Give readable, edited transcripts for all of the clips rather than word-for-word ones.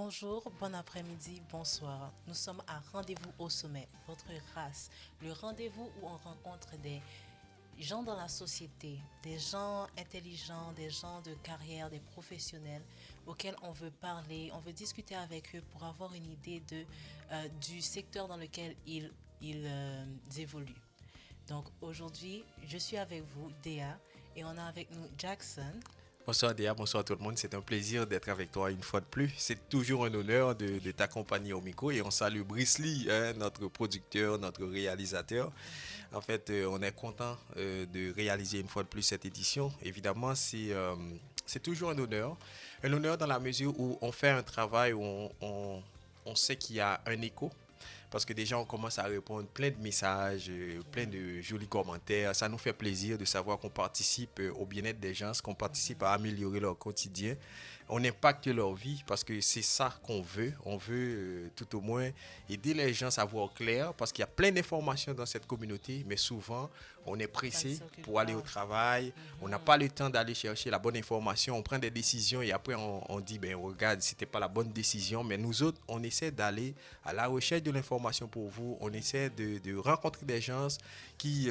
Bonjour, bon après-midi, bonsoir. Nous sommes à Rendez-vous au sommet, votre race, le rendez-vous où on rencontre des gens dans la société, des gens intelligents, des gens de carrière, des professionnels auxquels on veut parler, on veut discuter avec eux pour avoir une idée du secteur dans lequel ils évoluent. Donc aujourd'hui, je suis avec vous, Déa, et on a avec nous Jackson. Bonsoir Déa, bonsoir tout le monde. C'est un plaisir d'être avec toi une fois de plus. C'est toujours un honneur de t'accompagner au micro et on salue Brice Lee, hein, notre producteur, notre réalisateur. En fait, on est content de réaliser une fois de plus cette édition. Évidemment, c'est toujours un honneur. Un honneur dans la mesure où on fait un travail où on sait qu'il y a un écho parce que déjà on commence à répondre plein de messages, plein de jolis commentaires. Ça nous fait plaisir de savoir qu'on participe au bien-être des gens, qu'on participe à améliorer leur quotidien. On impacte leur vie parce que c'est ça qu'on veut. On veut tout au moins aider les gens à voir clair parce qu'il y a plein d'informations dans cette communauté, mais souvent on est Ça ne pressé circule pour aller au pas. travail, on n'a pas le temps d'aller chercher la bonne information, on prend des décisions et après on dit, ben regarde, c'était pas la bonne décision, mais nous autres, on essaie d'aller à la recherche de l'information pour vous, on essaie de rencontrer des gens qui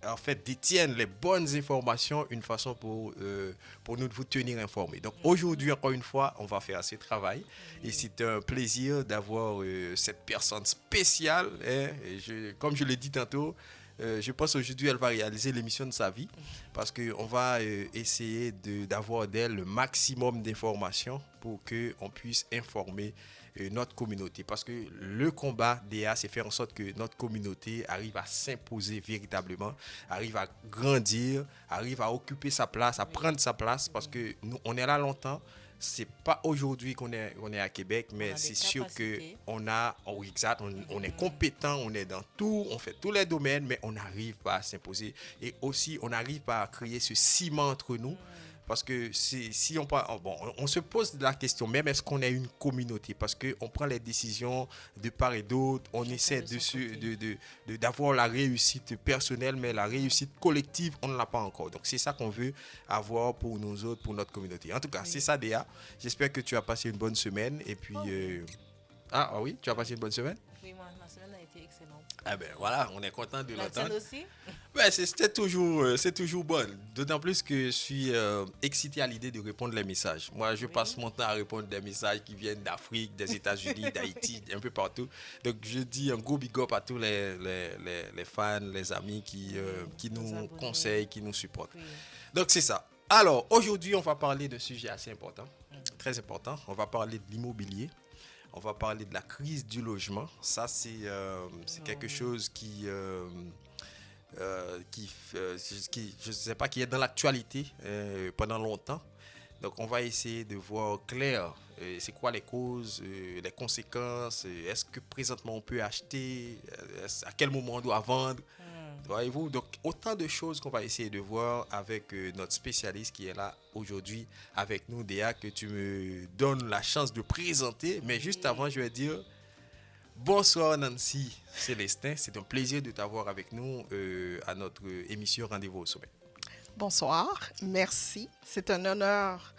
en fait détiennent les bonnes informations, une façon pour nous de vous tenir informés. Donc aujourd'hui, encore une fois, on va faire ce travail et Oui. c'est un plaisir d'avoir cette personne spéciale, hein. Comme je l'ai dit tantôt, je pense aujourd'hui elle va réaliser l'émission de sa vie parce qu'on va essayer d'avoir d'elle le maximum d'informations pour qu'on puisse informer notre communauté. Parce que le combat DA, c'est faire en sorte que notre communauté arrive à s'imposer véritablement, arrive à grandir, arrive à occuper sa place, à Oui. prendre sa place parce Oui. que nous, on est là longtemps. C'est pas aujourd'hui on est à Québec, On mais a des c'est sûr que capacités. on a, oh, exact, on est compétent, on est dans tout, on fait tous les domaines, mais on n'arrive pas à s'imposer. Et aussi, on n'arrive pas à créer ce ciment entre nous. Parce que si on, bon, on se pose la question, même est-ce qu'on est une communauté? Parce qu'on prend les décisions de part et d'autre, on Chacun essaie de son côté. d'avoir la réussite personnelle, mais la réussite collective, on ne l'a pas encore. Donc c'est ça qu'on veut avoir pour nous autres, pour notre communauté. En tout cas, c'est Oui. ça, Déa. J'espère que tu as passé une bonne semaine. Et puis, Oh oui. ah oui, tu as passé une bonne semaine? Oui, ma semaine a été excellente. Ah ben voilà, on est content de La tienne l'entendre. aussi? Ouais, c'est toujours bon. D'autant plus que je suis excité à l'idée de répondre les messages. Moi, je passe Oui. mon temps à répondre des messages qui viennent d'Afrique, des États-Unis, d'Haïti, un peu partout. Donc, je dis un gros big up à tous les fans, les amis Oui, qui nos nous abonnés. conseillent, qui nous supportent. Oui. Donc, c'est ça. Alors, aujourd'hui, on va parler d'un sujet assez important, très important. On va parler de l'immobilier. On va parler de la crise du logement. Ça, c'est Oh quelque oui. chose je sais pas, qui est dans l'actualité pendant longtemps. Donc, on va essayer de voir clair, c'est quoi les causes, les conséquences, est-ce que présentement on peut acheter, à quel moment on doit vendre, voyez-vous. Donc, autant de choses qu'on va essayer de voir avec notre spécialiste qui est là aujourd'hui avec nous, Déa, que tu me donnes la chance de présenter. Mais juste Oui. avant, je vais dire bonsoir Nancy Célestin, c'est un plaisir de t'avoir avec nous à notre émission Rendez-vous au sommet. Bonsoir, merci. C'est un honneur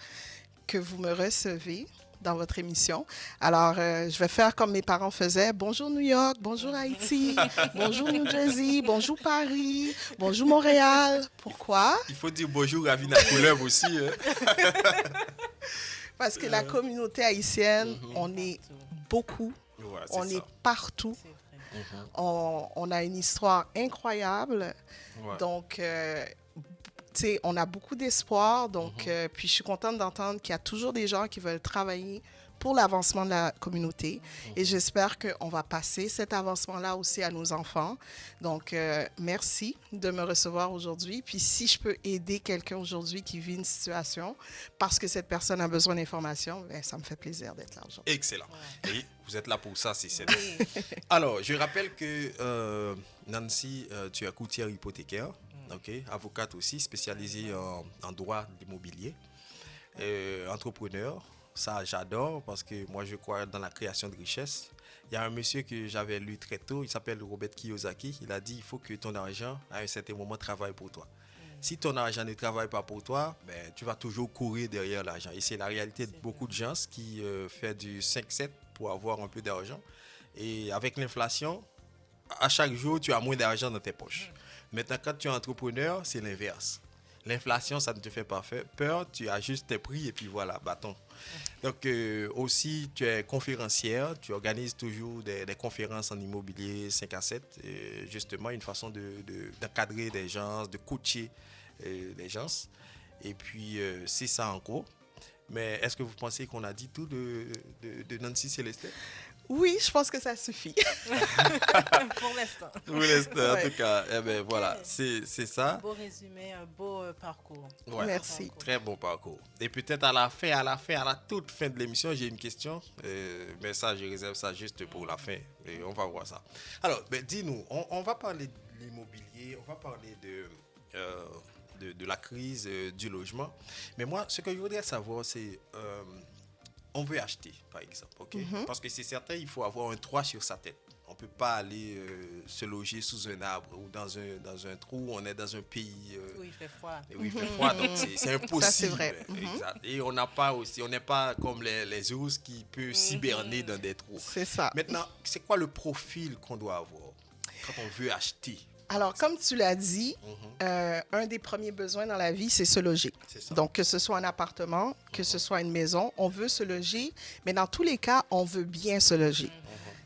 que vous me recevez dans votre émission. Alors, je vais faire comme mes parents faisaient. Bonjour New York, bonjour Haïti, bonjour New Jersey, bonjour Paris, bonjour Montréal. Pourquoi? Il faut dire bonjour à Vina Couleuvre aussi, hein. Parce que la communauté haïtienne, Mhm. on est Partout. beaucoup, Ouais, c'est on est ça. partout. C'est vrai. On a une histoire incroyable. Ouais. Donc, tu sais, on a beaucoup d'espoir. Donc, Mhm. puis je suis contente d'entendre qu'il y a toujours des gens qui veulent travailler pour l'avancement de la communauté. Et j'espère qu'on va passer cet avancement-là aussi à nos enfants. Donc, merci de me recevoir aujourd'hui. Puis, si je peux aider quelqu'un aujourd'hui qui vit une situation parce que cette personne a besoin d'informations, ben, ça me fait plaisir d'être là aujourd'hui. Excellent. Ouais. Et vous êtes là pour ça, c'est Oui. Alors, je rappelle que Nancy, tu es courtière hypothécaire, ok, avocate aussi, spécialisée en droit immobilier, entrepreneur. Ça, j'adore parce que moi, je crois dans la création de richesse. Il y a un monsieur que j'avais lu très tôt, il s'appelle Robert Kiyosaki. Il a dit, il faut que ton argent, à un certain moment, travaille pour toi. Si ton argent ne travaille pas pour toi, ben, tu vas toujours courir derrière l'argent. Et c'est la réalité de C'est beaucoup vrai. de gens qui fait du 5-7 pour avoir un peu d'argent. Et avec l'inflation, à chaque jour, tu as moins d'argent dans tes poches. Maintenant, quand tu es entrepreneur, c'est l'inverse. L'inflation, ça ne te fait pas peur, tu ajustes tes prix et puis voilà, bâton. Donc aussi, tu es conférencière, tu organises toujours des conférences en immobilier 5 à 7, justement une façon d'encadrer des gens, de coacher les gens. Et puis, c'est ça en gros. Mais est-ce que vous pensez qu'on a dit tout de Nancy Célestin? Oui, je pense que ça suffit. Pour l'instant. Pour l'instant, en Ouais. tout cas, eh ben, Ok. voilà, c'est Un ça. beau résumé, un beau parcours. Ouais, Merci. très bon parcours. Et peut-être à la toute fin de l'émission, j'ai une question. Mais ça, je réserve ça juste pour la fin. Et on va voir ça. Alors, ben, dis-nous, on va parler de l'immobilier, on va parler euh, de la crise du logement. Mais moi, ce que je voudrais savoir, c'est on veut acheter, par exemple, ok? Parce que c'est certain, il faut avoir un toit sur sa tête. On ne peut pas aller se loger sous un arbre ou dans un trou. On est dans un pays Où il fait froid. et oui, il fait froid, donc c'est impossible. Ça, c'est vrai. Exact. Et on n'a pas aussi, on n'est pas comme les ours qui peuvent s'hiberner dans des trous. C'est ça. Maintenant, c'est quoi le profil qu'on doit avoir quand on veut acheter? Alors, comme tu l'as dit, un des premiers besoins dans la vie, c'est se loger. C'est ça. Donc, que ce soit un appartement, que ce soit une maison, on veut se loger, mais dans tous les cas, on veut bien se loger.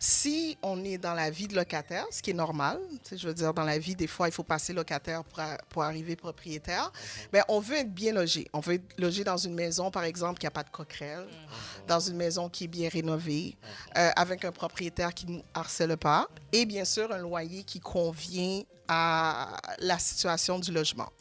Si on est dans la vie de locataire, ce qui est normal, tu sais, je veux dire, dans la vie, des fois, il faut passer locataire pour arriver propriétaire, mais on veut être bien logé. On veut être logé dans une maison, par exemple, qui n'a pas de coquerelle, dans une maison qui est bien rénovée, avec un propriétaire qui ne nous harcèle pas, et bien sûr, un loyer qui convient à la situation du logement.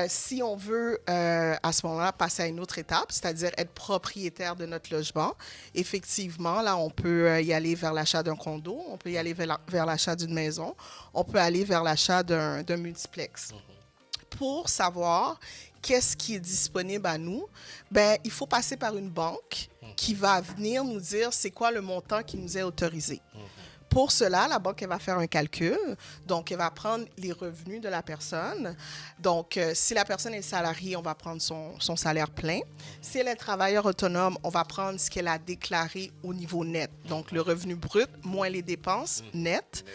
Si on veut, à ce moment-là, passer à une autre étape, c'est-à-dire être propriétaire de notre logement, effectivement, là, on peut y aller vers l'achat d'un condo, on peut y aller vers l'achat d'une maison, on peut aller vers l'achat d'un multiplex. Pour savoir qu'est-ce qui est disponible à nous, ben, il faut passer par une banque qui va venir nous dire c'est quoi le montant qui nous est autorisé. Pour cela, la banque elle va faire un calcul. Donc, elle va prendre les revenus de la personne. Donc, si la personne est salariée, on va prendre son salaire plein. Si elle est travailleur autonome, on va prendre ce qu'elle a déclaré au niveau net. Donc, le revenu brut moins les dépenses nettes.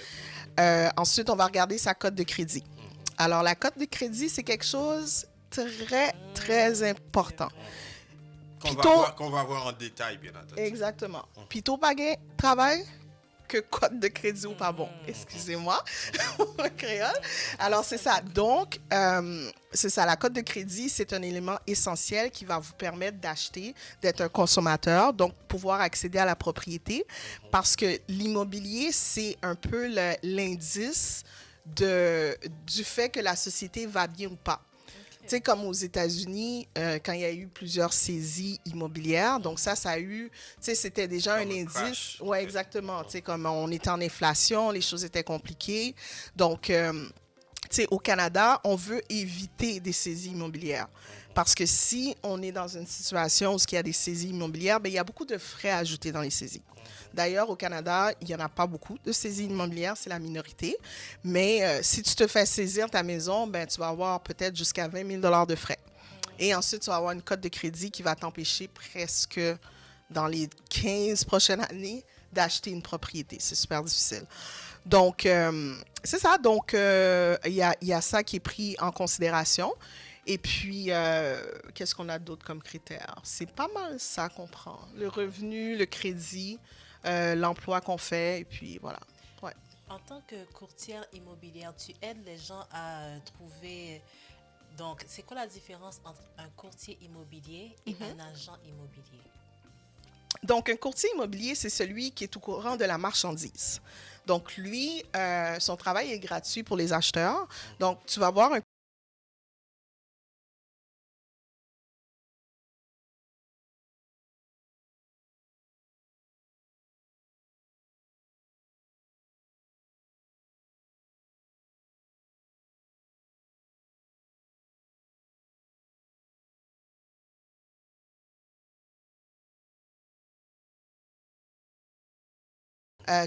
Ensuite, on va regarder sa cote de crédit. Alors, la cote de crédit, c'est quelque chose très, très important. Qu'on va voir en détail, bien entendu. Exactement. Plutôt pas gain travail que code de crédit ou pas bon. Excusez-moi, le créole. Alors, c'est ça. Donc, c'est ça. La cote de crédit, c'est un élément essentiel qui va vous permettre d'acheter, d'être un consommateur, donc pouvoir accéder à la propriété. Parce que l'immobilier, c'est un peu l'indice du fait que la société va bien ou pas. Tu sais, comme aux États-Unis, quand il y a eu plusieurs saisies immobilières, donc ça a eu, tu sais, c'était déjà Comme un un indice. crash, en Oui, fait. exactement. Tu sais, comme on était en inflation, les choses étaient compliquées. Donc, tu sais, au Canada, on veut éviter des saisies immobilières. Parce que si on est dans une situation où il y a des saisies immobilières, bien, il y a beaucoup de frais ajoutés dans les saisies. D'ailleurs, au Canada, il n'y en a pas beaucoup de saisies immobilières, c'est la minorité. Mais si tu te fais saisir ta maison, ben, tu vas avoir peut-être jusqu'à 20 000 de frais. Et ensuite, tu vas avoir une cote de crédit qui va t'empêcher presque dans les 15 prochaines années d'acheter une propriété. C'est super difficile. Donc, c'est ça. Donc, il y a ça qui est pris en considération. Et puis, qu'est-ce qu'on a d'autre comme critères? C'est pas mal ça qu'on prend. Le revenu, le crédit, l'emploi qu'on fait, et puis voilà. Ouais. En tant que courtière immobilière, tu aides les gens à trouver. Donc, c'est quoi la différence entre un courtier immobilier et un agent immobilier? Donc, un courtier immobilier, c'est celui qui est au courant de la marchandise. Donc, lui, son travail est gratuit pour les acheteurs. Donc, tu vas voir un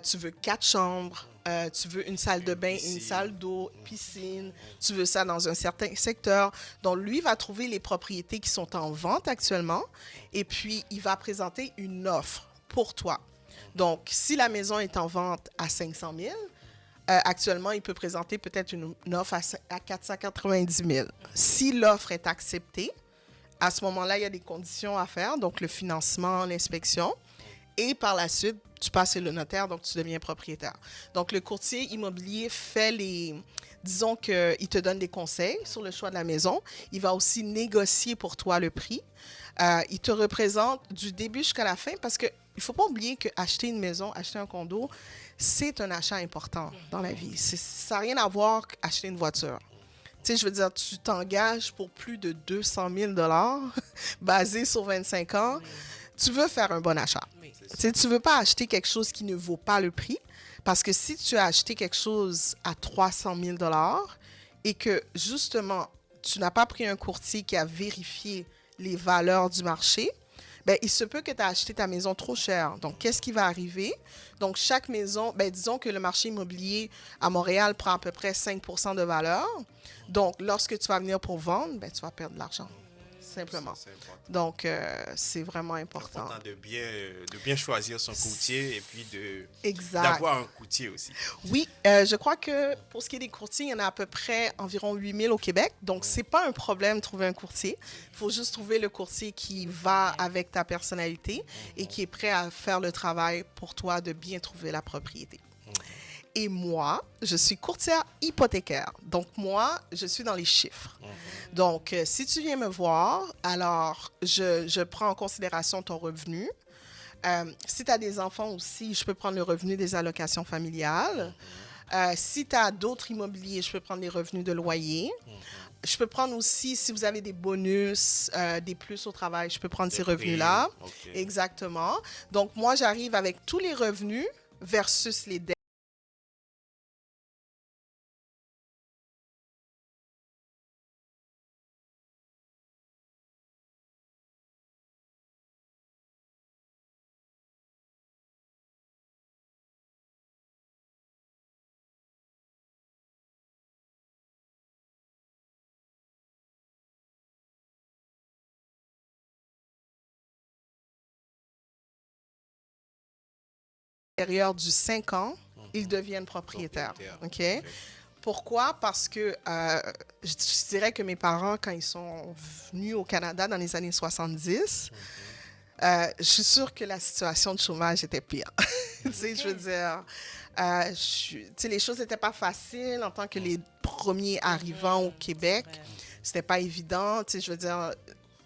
tu veux 4 chambres, tu veux une salle de bain, une piscine. salle d'eau, piscine, tu veux ça dans un certain secteur. Donc, lui va trouver les propriétés qui sont en vente actuellement et puis il va présenter une offre pour toi. Donc, si la maison est en vente à 500 000, actuellement, il peut présenter peut-être une offre à 490 000. Si l'offre est acceptée, à ce moment-là, il y a des conditions à faire, donc le financement, l'inspection. Et par la suite, tu passes le notaire, donc tu deviens propriétaire. Donc, le courtier immobilier fait disons qu'il te donne des conseils sur le choix de la maison. Il va aussi négocier pour toi le prix. Il te représente du début jusqu'à la fin parce que il ne faut pas oublier qu'acheter une maison, acheter un condo, c'est un achat important dans la vie. Ça n'a rien à voir qu'acheter une voiture. Tu sais, je veux dire, tu t'engages pour plus de 200 000 basé sur 25 ans. Oui. Tu veux faire un bon achat. Oui. Tu sais, tu ne veux pas acheter quelque chose qui ne vaut pas le prix. Parce que si tu as acheté quelque chose à 300 000 et que, justement, tu n'as pas pris un courtier qui a vérifié les valeurs du marché, ben, il se peut que tu aies acheté ta maison trop chère. Donc, qu'est-ce qui va arriver? Donc, chaque maison, ben, disons que le marché immobilier à Montréal prend à peu près 5 % de valeur. Donc, lorsque tu vas venir pour vendre, ben, tu vas perdre de l'argent, simplement. C'est important. Donc, c'est vraiment C'est important. important de bien choisir son courtier et puis Exact. d'avoir un courtier aussi. Oui, je crois que pour ce qui est des courtiers, il y en a à peu près environ 8 000 au Québec. Donc, c'est pas un problème de trouver un courtier. Il faut juste trouver le courtier qui va avec ta personnalité et qui est prêt à faire le travail pour toi de bien trouver la propriété. Et moi, je suis courtière hypothécaire. Donc, moi, je suis dans les chiffres. Donc, si tu viens me voir, alors je prends en considération ton revenu. Si tu as des enfants aussi, je peux prendre le revenu des allocations familiales. Si tu as d'autres immobiliers, je peux prendre les revenus de loyer. Je peux prendre aussi, si vous avez des bonus, des plus au travail, je peux prendre ces Des revenus-là. prix, ok. Exactement. Donc, moi, j'arrive avec tous les revenus versus les dettes. À l'intérieur du 5 ans, ils deviennent propriétaires. Propriétaire. OK? Pourquoi? Parce que je dirais que mes parents, quand ils sont venus au Canada dans les années 70, je suis sûre que la situation de chômage était pire. Tu sais, je veux dire, tu sais, les choses n'étaient pas faciles en tant que les premiers arrivants au Québec. Ouais. C'était pas évident. Tu sais, je veux dire,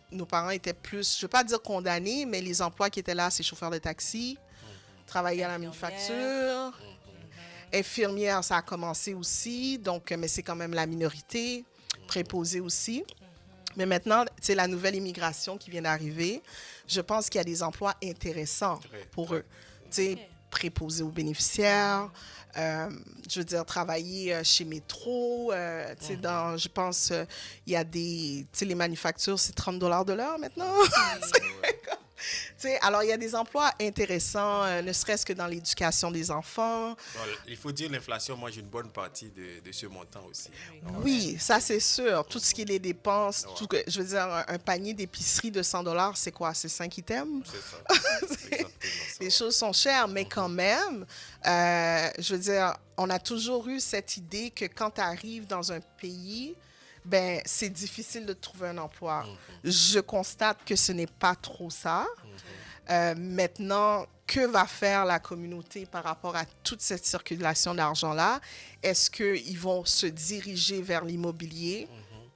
nos parents étaient plus, je veux pas dire condamnés, mais les emplois qui étaient là, c'est chauffeur de taxi, travailler à la manufacture. Infirmière, ça a commencé aussi, donc, mais c'est quand même la minorité, préposée aussi. Mais maintenant, c'est la nouvelle immigration qui vient d'arriver. Je pense qu'il y a des emplois intéressants pour eux. Tu sais, Ok. préposés aux bénéficiaires, je veux dire, travailler chez Métro, tu sais, je pense, il y a des, tu sais, les manufactures, c'est 30 $ de l'heure maintenant. Tu sais, alors, il y a des emplois intéressants, ne serait-ce que dans l'éducation des enfants. Bon, il faut dire l'inflation mange une bonne partie de ce montant aussi. Oui. Oui, ça c'est sûr. Tout ce qui est les dépenses, Ouais. je veux dire, un panier d'épicerie de 100 $, c'est quoi? C'est 5 items? C'est ça. C'est exactement ça. Les choses sont chères, mais quand même, je veux dire, on a toujours eu cette idée que quand tu arrives dans un pays, ben, c'est difficile de trouver un emploi. Je constate que ce n'est pas trop ça. Maintenant, que va faire la communauté par rapport à toute cette circulation d'argent-là? Est-ce qu'ils vont se diriger vers l'immobilier?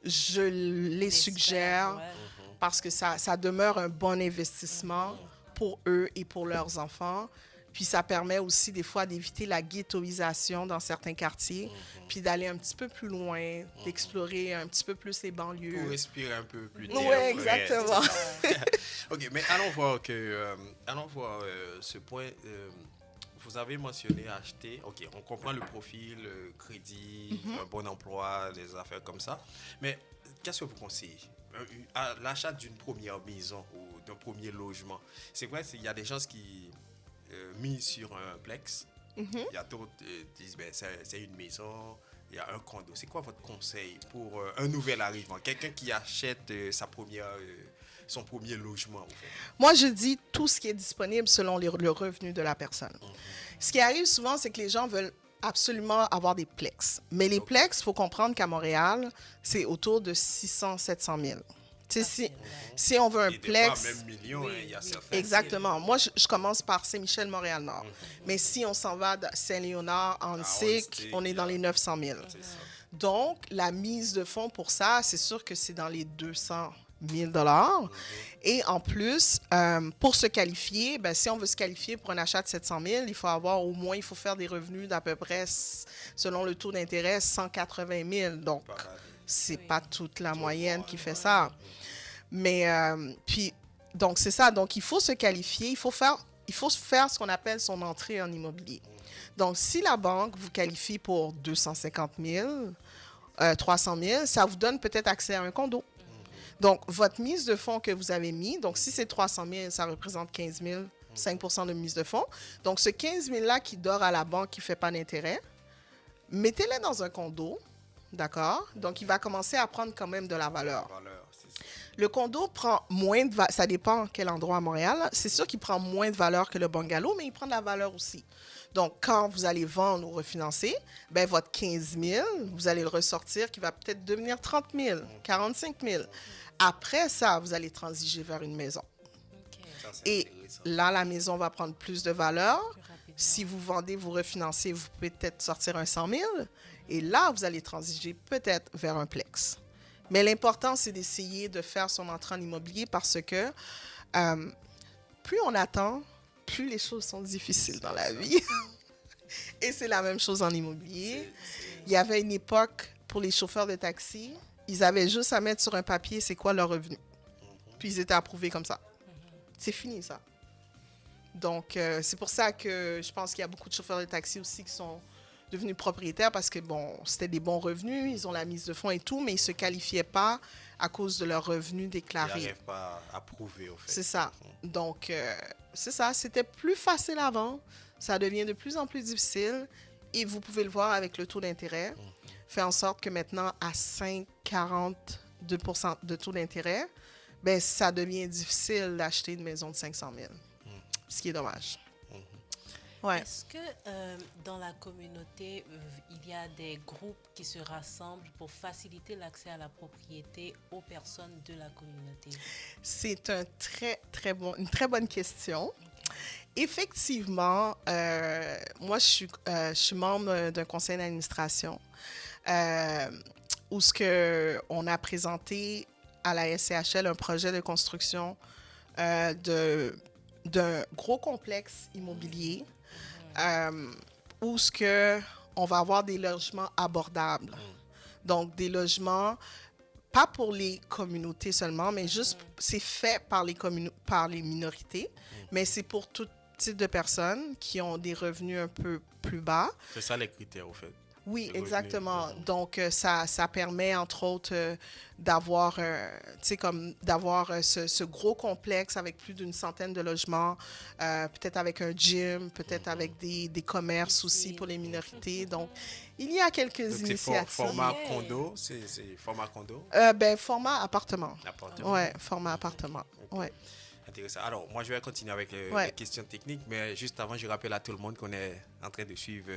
Je les suggère Ouais. parce que ça demeure un bon investissement pour eux et pour leurs enfants. Puis ça permet aussi des fois d'éviter la ghettoisation dans certains quartiers, puis d'aller un petit peu plus loin, d'explorer un petit peu plus les banlieues. Pour respirer un peu plus d'air Oui, frais. exactement. Ok, mais allons voir ce point. Vous avez mentionné acheter. Ok, on comprend le profil, le crédit, un bon emploi, des affaires comme ça. Mais qu'est-ce que vous conseillez à l'achat d'une première maison ou d'un premier logement? C'est vrai, il y a des gens qui mis sur un plex. Il y a d'autres qui disent ben, c'est une maison, il y a un condo. C'est quoi votre conseil pour un nouvel arrivant, quelqu'un qui achète son premier logement en fait? Moi, je dis tout ce qui est disponible selon le revenu de la personne. Ce qui arrive souvent, c'est que les gens veulent absolument avoir des plex. Mais les plex, il faut comprendre qu'à Montréal, c'est autour de 600-700 000. Tu sais, si on veut un Et des plex... fois, même millions, hein, il y a certains. Exactement. Moi, je commence par Saint-Michel, Montréal-Nord. Mais si on s'en va à Saint-Léonard, Antique, on est dans les 900 000. C'est ça. Donc, la mise de fonds pour ça, c'est sûr que c'est dans les 200 000 Et en plus, pour se qualifier, ben, si on veut se qualifier pour un achat de 700 000, il faut faire des revenus d'à peu près, selon le taux d'intérêt, 180 000. Donc, c'est pas toute la moyenne qui fait ça. Mais, puis, donc, c'est ça. Donc, il faut se qualifier. Il faut faire ce qu'on appelle son entrée en immobilier. Donc, si la banque vous qualifie pour 250 000, 300 000, ça vous donne peut-être accès à un condo. Donc, votre mise de fonds que vous avez mis, donc si c'est 300 000, ça représente 15 000, 5 % de mise de fonds. Donc, ce 15 000-là qui dort à la banque, qui ne fait pas d'intérêt, mettez-le dans un condo, d'accord? Donc, il va commencer à prendre quand même de la valeur. Le condo prend moins de valeur, ça dépend quel endroit à Montréal. C'est sûr qu'il prend moins de valeur que le bungalow, mais il prend de la valeur aussi. Donc, quand vous allez vendre ou refinancer, ben, votre 15 000, vous allez le ressortir qui va peut-être devenir 30 000, 45 000. Après ça, vous allez transiger vers une maison. Ça, c'est Et intéressant. là, la maison va prendre plus de valeur. Si vous vendez, vous refinancez, vous pouvez peut-être sortir un 100 000. Et là, vous allez transiger peut-être vers un plex. Mais l'important, c'est d'essayer de faire son entrée en immobilier parce que plus on attend, plus les choses sont difficiles dans la vie. Et c'est la même chose en immobilier. Il y avait une époque pour les chauffeurs de taxi, ils avaient juste à mettre sur un papier c'est quoi leur revenu. Puis ils étaient approuvés comme ça. C'est fini ça. Donc, c'est pour ça que je pense qu'il y a beaucoup de chauffeurs de taxi aussi qui sont devenus propriétaires parce que, bon, c'était des bons revenus, ils ont la mise de fonds et tout, mais ils ne se qualifiaient pas à cause de leurs revenus Ils déclarés. n'arrivent pas à prouver, en fait. C'est ça. Donc, c'est ça. C'était plus facile avant. Ça devient de plus en plus difficile. Et vous pouvez le voir avec le taux d'intérêt. Fait en sorte que maintenant, à 5,42% de taux d'intérêt, ben, ça devient difficile d'acheter une maison de 500 000. Ce qui est dommage. Ouais. Est-ce que dans la communauté, il y a des groupes qui se rassemblent pour faciliter l'accès à la propriété aux personnes de la communauté? C'est une très bonne question. Effectivement, moi, je suis membre d'un conseil d'administration où on a présenté à la SCHL un projet de construction d'un gros complexe immobilier où on va avoir des logements abordables. Donc, des logements, pas pour les communautés seulement, mais juste, c'est fait par les minorités, mais c'est pour tout type de personnes qui ont des revenus un peu plus bas. C'est ça les critères, au fait. Oui, Le exactement. revenu. Donc, ça permet, entre autres, d'avoir ce gros complexe avec plus d'une centaine de logements, peut-être avec un gym, peut-être avec des commerces aussi pour les minorités. Donc, il y a quelques Donc, c'est initiatives. format condo, c'est format condo? Format appartement. Appartement. Ouais, format appartement. Ouais. Intéressant. Alors, moi, je vais continuer avec les questions techniques, mais juste avant, je rappelle à tout le monde qu'on est en train de suivre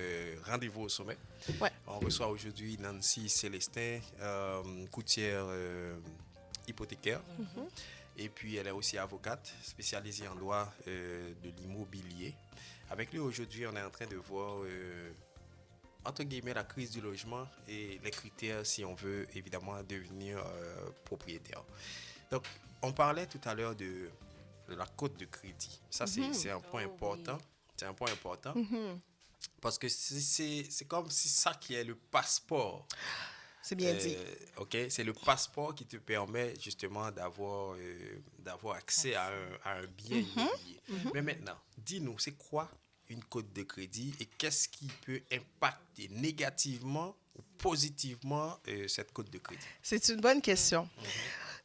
Rendez-vous au sommet. Ouais. On reçoit aujourd'hui Nancy Célestin, courtière hypothécaire. Et puis, elle est aussi avocate, spécialisée en droit de l'immobilier. Avec lui, aujourd'hui, on est en train de voir, entre guillemets, la crise du logement et les critères si on veut, évidemment, devenir propriétaire. Donc, on parlait tout à l'heure de la cote de crédit. Ça, c'est un point important. Oui. C'est un point important. Parce que c'est comme si ça qui est le passeport. C'est bien dit. OK, c'est le passeport qui te permet justement d'avoir accès à un bien immobilier. Mais maintenant, dis-nous, c'est quoi une cote de crédit et qu'est-ce qui peut impacter négativement ou positivement cette cote de crédit? C'est une bonne question.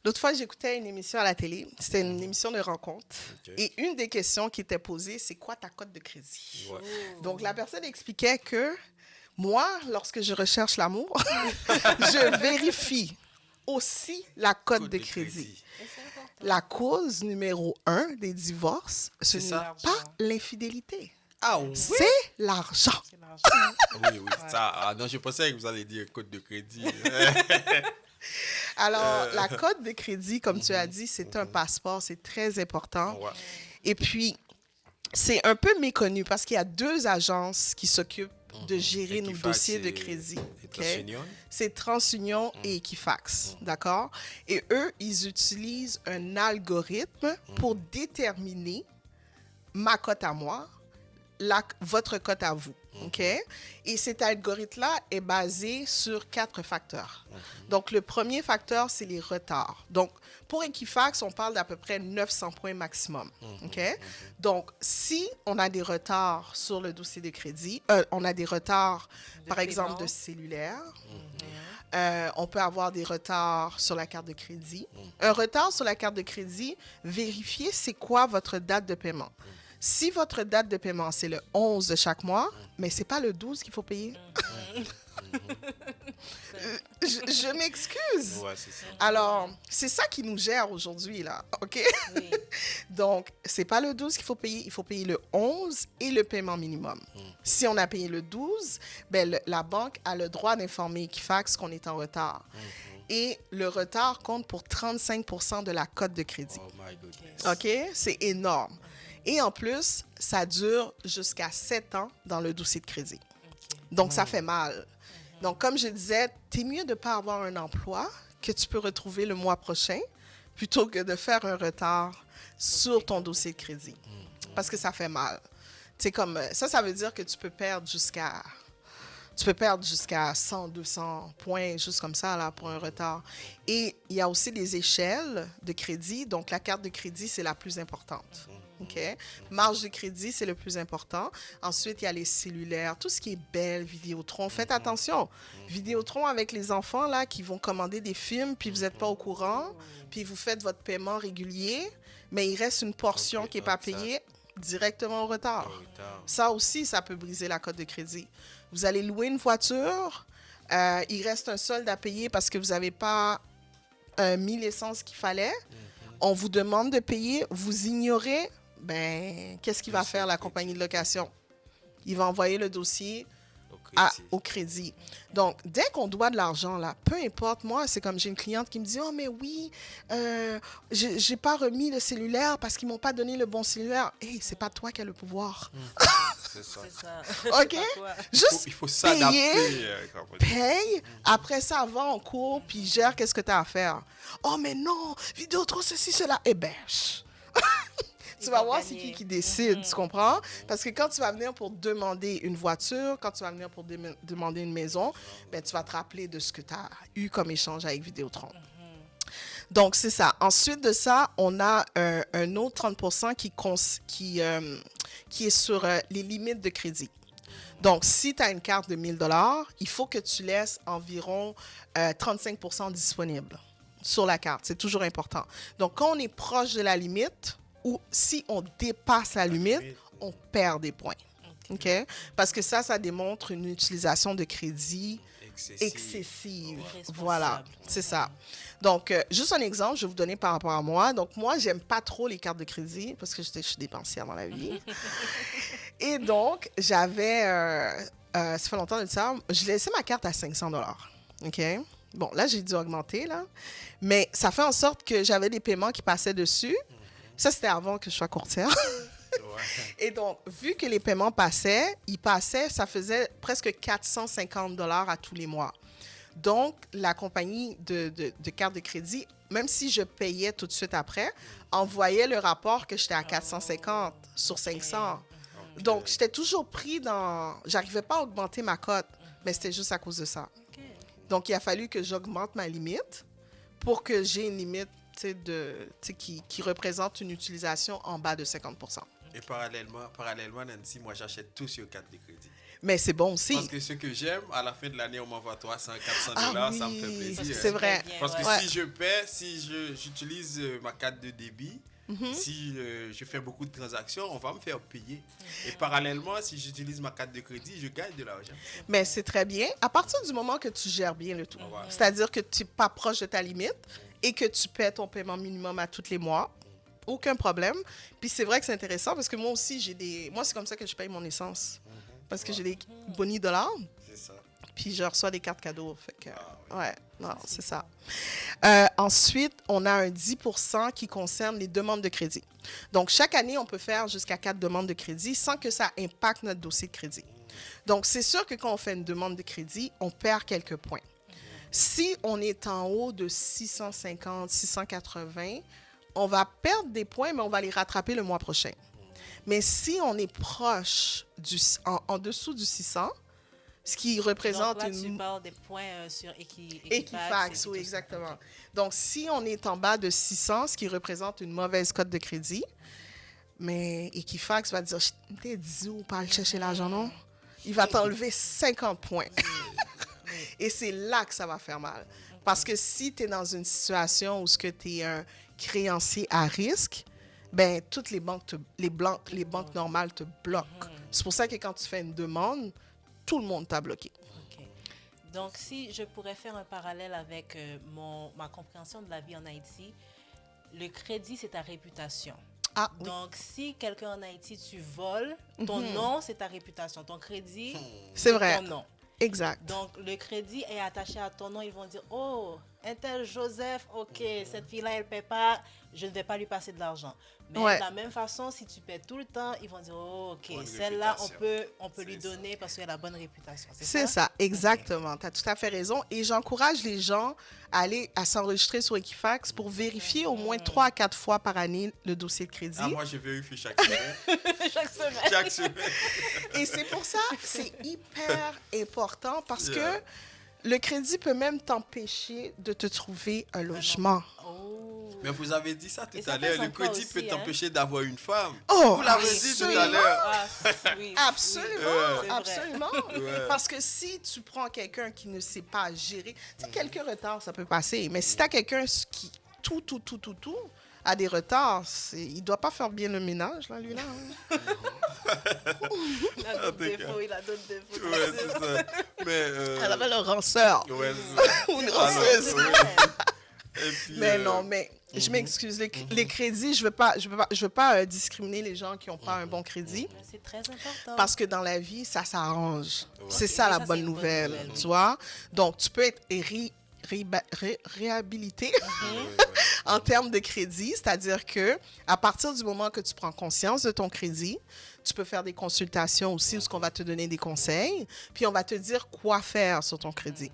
L'autre fois, j'écoutais une émission à la télé. C'était une émission de rencontre. Ok. Et une des questions qui était posée, c'est quoi ta cote de crédit? Ouais. Donc, la personne expliquait que moi, lorsque je recherche l'amour, je vérifie aussi la cote Code de de crédit. Et c'est important. La cause numéro 1 des divorces, ce C'est n'est ça. pas l'infidélité, Ah oui. c'est l'argent. C'est l'argent. Oui, oui, ça. Ah non, je pensais que vous allez dire code de crédit. Alors, la cote de crédit, comme tu as dit, c'est un passeport, c'est très important. Ouais. Et puis, c'est un peu méconnu parce qu'il y a 2 agences qui s'occupent de gérer nos Equifax dossiers de et- crédit. et OK? TransUnion. C'est TransUnion et Equifax, d'accord? Et eux, ils utilisent un algorithme pour déterminer ma cote à moi, votre cote à vous, OK? Et cet algorithme-là est basé sur 4 facteurs. Donc, le premier facteur, c'est les retards. Donc, pour Equifax, on parle d'à peu près 900 points maximum, OK? Donc, si on a des retards sur le dossier de crédit, on a des retards, De par exemple, paiement. de cellulaire, on peut avoir des retards sur la carte de crédit. Un retard sur la carte de crédit, vérifiez c'est quoi votre date de paiement. Si votre date de paiement, c'est le 11 de chaque mois, mais c'est pas le 12 qu'il faut payer. Je m'excuse. Ouais, c'est ça. Alors, c'est ça qui nous gère aujourd'hui, là, OK? Oui. Donc, c'est pas le 12 qu'il faut payer, il faut payer le 11 et le paiement minimum. Si on a payé le 12, ben, la banque a le droit d'informer Equifax qu'on est en retard. Et le retard compte pour 35% de la cote de crédit. Oh my goodness. OK? C'est énorme. Et en plus, ça dure jusqu'à 7 ans dans le dossier de crédit. OK. Donc, ça fait mal. Donc, comme je disais, t'es mieux de ne pas avoir un emploi que tu peux retrouver le mois prochain plutôt que de faire un retard sur ton dossier de crédit. Parce que ça fait mal. C'est comme ça veut dire que tu peux perdre jusqu'à 100, 200 points, juste comme ça, là, pour un retard. Et il y a aussi des échelles de crédit. Donc, la carte de crédit, c'est la plus importante. OK? Marge de crédit, c'est le plus important. Ensuite, il y a les cellulaires, tout ce qui est Bell, Vidéotron. Faites attention. Vidéotron avec les enfants, là, qui vont commander des films, puis vous n'êtes pas au courant, puis vous faites votre paiement régulier, mais il reste une portion Ok, qui n'est pas exact. payée directement au retard. En retard. Ça aussi, ça peut briser la cote de crédit. Vous allez louer une voiture, il reste un solde à payer parce que vous n'avez pas mis l'essence qu'il fallait. On vous demande de payer, vous ignorez, ben, qu'est-ce qu'il va Dossier faire de la crédit. compagnie de location? Il va envoyer le dossier Au crédit. au crédit. Donc, dès qu'on doit de l'argent, là, peu importe, moi, c'est comme j'ai une cliente qui me dit « Oh, mais oui, j'ai pas remis le cellulaire parce qu'ils m'ont pas donné le bon cellulaire. » Hey, c'est pas toi qui as le pouvoir. C'est ça. C'est ça. OK? C'est pas toi. Juste Il faut s'adapter. payer, Comme on dit. paye, après ça, va en cours, puis gère qu'est-ce que tu as à faire. Oh, mais non, Vidéotron, ceci, cela. Eh bien, tu Ils vas vont voir c'est gagner. qui décide, tu comprends? Parce que quand tu vas venir pour demander une voiture, quand tu vas venir pour demander une maison, ben, tu vas te rappeler de ce que tu as eu comme échange avec Vidéotron. Donc, c'est ça. Ensuite de ça, on a un autre 30% qui est sur les limites de crédit. Donc, si tu as une carte de 1 000 $, il faut que tu laisses environ 35% disponible sur la carte. C'est toujours important. Donc, quand on est proche de la limite ou si on dépasse la limite, on perd des points. OK? Parce que ça démontre une utilisation de crédit excessive. Irresponsable. Voilà, c'est ça. Donc, juste un exemple, je vais vous donner par rapport à moi. Donc, moi, j'aime pas trop les cartes de crédit parce que je suis dépensière dans la vie. Et donc, j'avais, ça fait longtemps de ça, je laissais ma carte à 500 $. OK? Bon, là, j'ai dû augmenter, là. Mais ça fait en sorte que j'avais des paiements qui passaient dessus. Ça, c'était avant que je sois courtière. Et donc, vu que les paiements passaient, ça faisait presque 450 $ à tous les mois. Donc, la compagnie de carte de crédit, même si je payais tout de suite après, envoyait le rapport que j'étais à 450 sur 500. Donc, j'étais toujours pris dans... J'arrivais pas à augmenter ma cote, mais c'était juste à cause de ça. OK. Donc, il a fallu que j'augmente ma limite pour que j'ai une limite qui représente une utilisation en bas de 50%. Et parallèlement, Nancy, moi j'achète tout sur carte de crédit. Mais c'est bon aussi. Parce que ce que j'aime, à la fin de l'année, on m'envoie 300, 400 Ah dollars, ça me fait oui, plaisir. c'est vrai. Parce que Ouais. si je paie, j'utilise ma carte de débit, si je fais beaucoup de transactions, on va me faire payer. Et parallèlement, si j'utilise ma carte de crédit, je gagne de l'argent. Mais c'est très bien. À partir du moment que tu gères bien le tout, Voilà. c'est-à-dire que tu n'es pas proche de ta limite et que tu paies ton paiement minimum à tous les mois, aucun problème. Puis c'est vrai que c'est intéressant parce que moi aussi, moi, c'est comme ça que je paye mon essence. Parce que j'ai des bonus dollars, C'est ça. puis je reçois des cartes cadeaux. Fait que, Ah ouais, non, c'est ça. Ensuite, on a un 10% qui concerne les demandes de crédit. Donc, chaque année, on peut faire jusqu'à 4 demandes de crédit sans que ça impacte notre dossier de crédit. Donc, c'est sûr que quand on fait une demande de crédit, on perd quelques points. Si on est en haut de 650, 680, on va perdre des points, mais on va les rattraper le mois prochain. Mais si on est proche en dessous du 600, ce qui représente Donc là, tu une... parles des points sur Equifax, oui, exactement. Donc, si on est en bas de 600, ce qui représente une mauvaise cote de crédit, mais Equifax va dire, t'es dit ou pas aller chercher l'argent, non? Il va t'enlever 50 points. Et c'est là que ça va faire mal. Parce que si tu es dans une situation où tu es un créancier à risque, ben toutes les banques, les banques normales te bloquent. C'est pour ça que quand tu fais une demande, tout le monde t'a bloqué. Ok. Donc, si je pourrais faire un parallèle avec ma compréhension de la vie en Haïti, le crédit, c'est ta réputation. Ah, oui. Donc, si quelqu'un en Haïti, tu voles, ton nom, c'est ta réputation. Ton crédit, C'est vrai. ton nom. Exact. Donc, le crédit est attaché à ton nom. Ils vont dire, oh, un tel Joseph, ok, cette fille-là, elle ne paie pas, je ne vais pas lui passer de l'argent. Mais Ouais. de la même façon, si tu paies tout le temps, ils vont dire, oh, ok, Bonne celle-là, on réputation. peut lui C'est ça. donner parce qu'elle a la bonne réputation. C'est ça, exactement. Tu as tout à fait raison. Et j'encourage les gens à s'enregistrer sur Equifax pour vérifier au moins 3 à 4 fois par année le dossier de crédit. Ah, moi, je vérifie chaque semaine. Chaque semaine. Chaque semaine. Et c'est pour ça que c'est hyper important parce Yeah. que le crédit peut même t'empêcher de te trouver un logement. Oh. Mais vous avez dit ça tout Et à ça l'heure. fait Le son poids crédit peut aussi, t'empêcher d'avoir une femme. Oh, Vous l'avez dit tout à absolument. l'heure. Ah, oui. Absolument, C'est vrai. absolument. Ouais. Parce que si tu prends quelqu'un qui ne sait pas gérer, tu sais, quelques retards, ça peut passer. Mais si tu as quelqu'un qui tout a des retards, il ne doit pas faire bien le ménage, là, lui-là. hein. Il a d'autres défauts, il a d'autres défauts. Ouais, c'est ça. Mais. Elle avait le ranceur. Ouais, c'est ça. Ou une Alors, ranceuse. ouais. Et puis, Mais non, mais je m'excuse. Les crédits, je veux pas discriminer les gens qui n'ont pas un bon crédit. Mais c'est très important. Parce que dans la vie, ça s'arrange. Ouais. C'est Et ça ça, la c'est bonne une bonne nouvelle, nouvelle, tu oui. vois. Donc, tu peux être réhabilité en termes de crédit, c'est-à-dire que à partir du moment que tu prends conscience de ton crédit, tu peux faire des consultations aussi où on va te donner des conseils, puis on va te dire quoi faire sur ton crédit.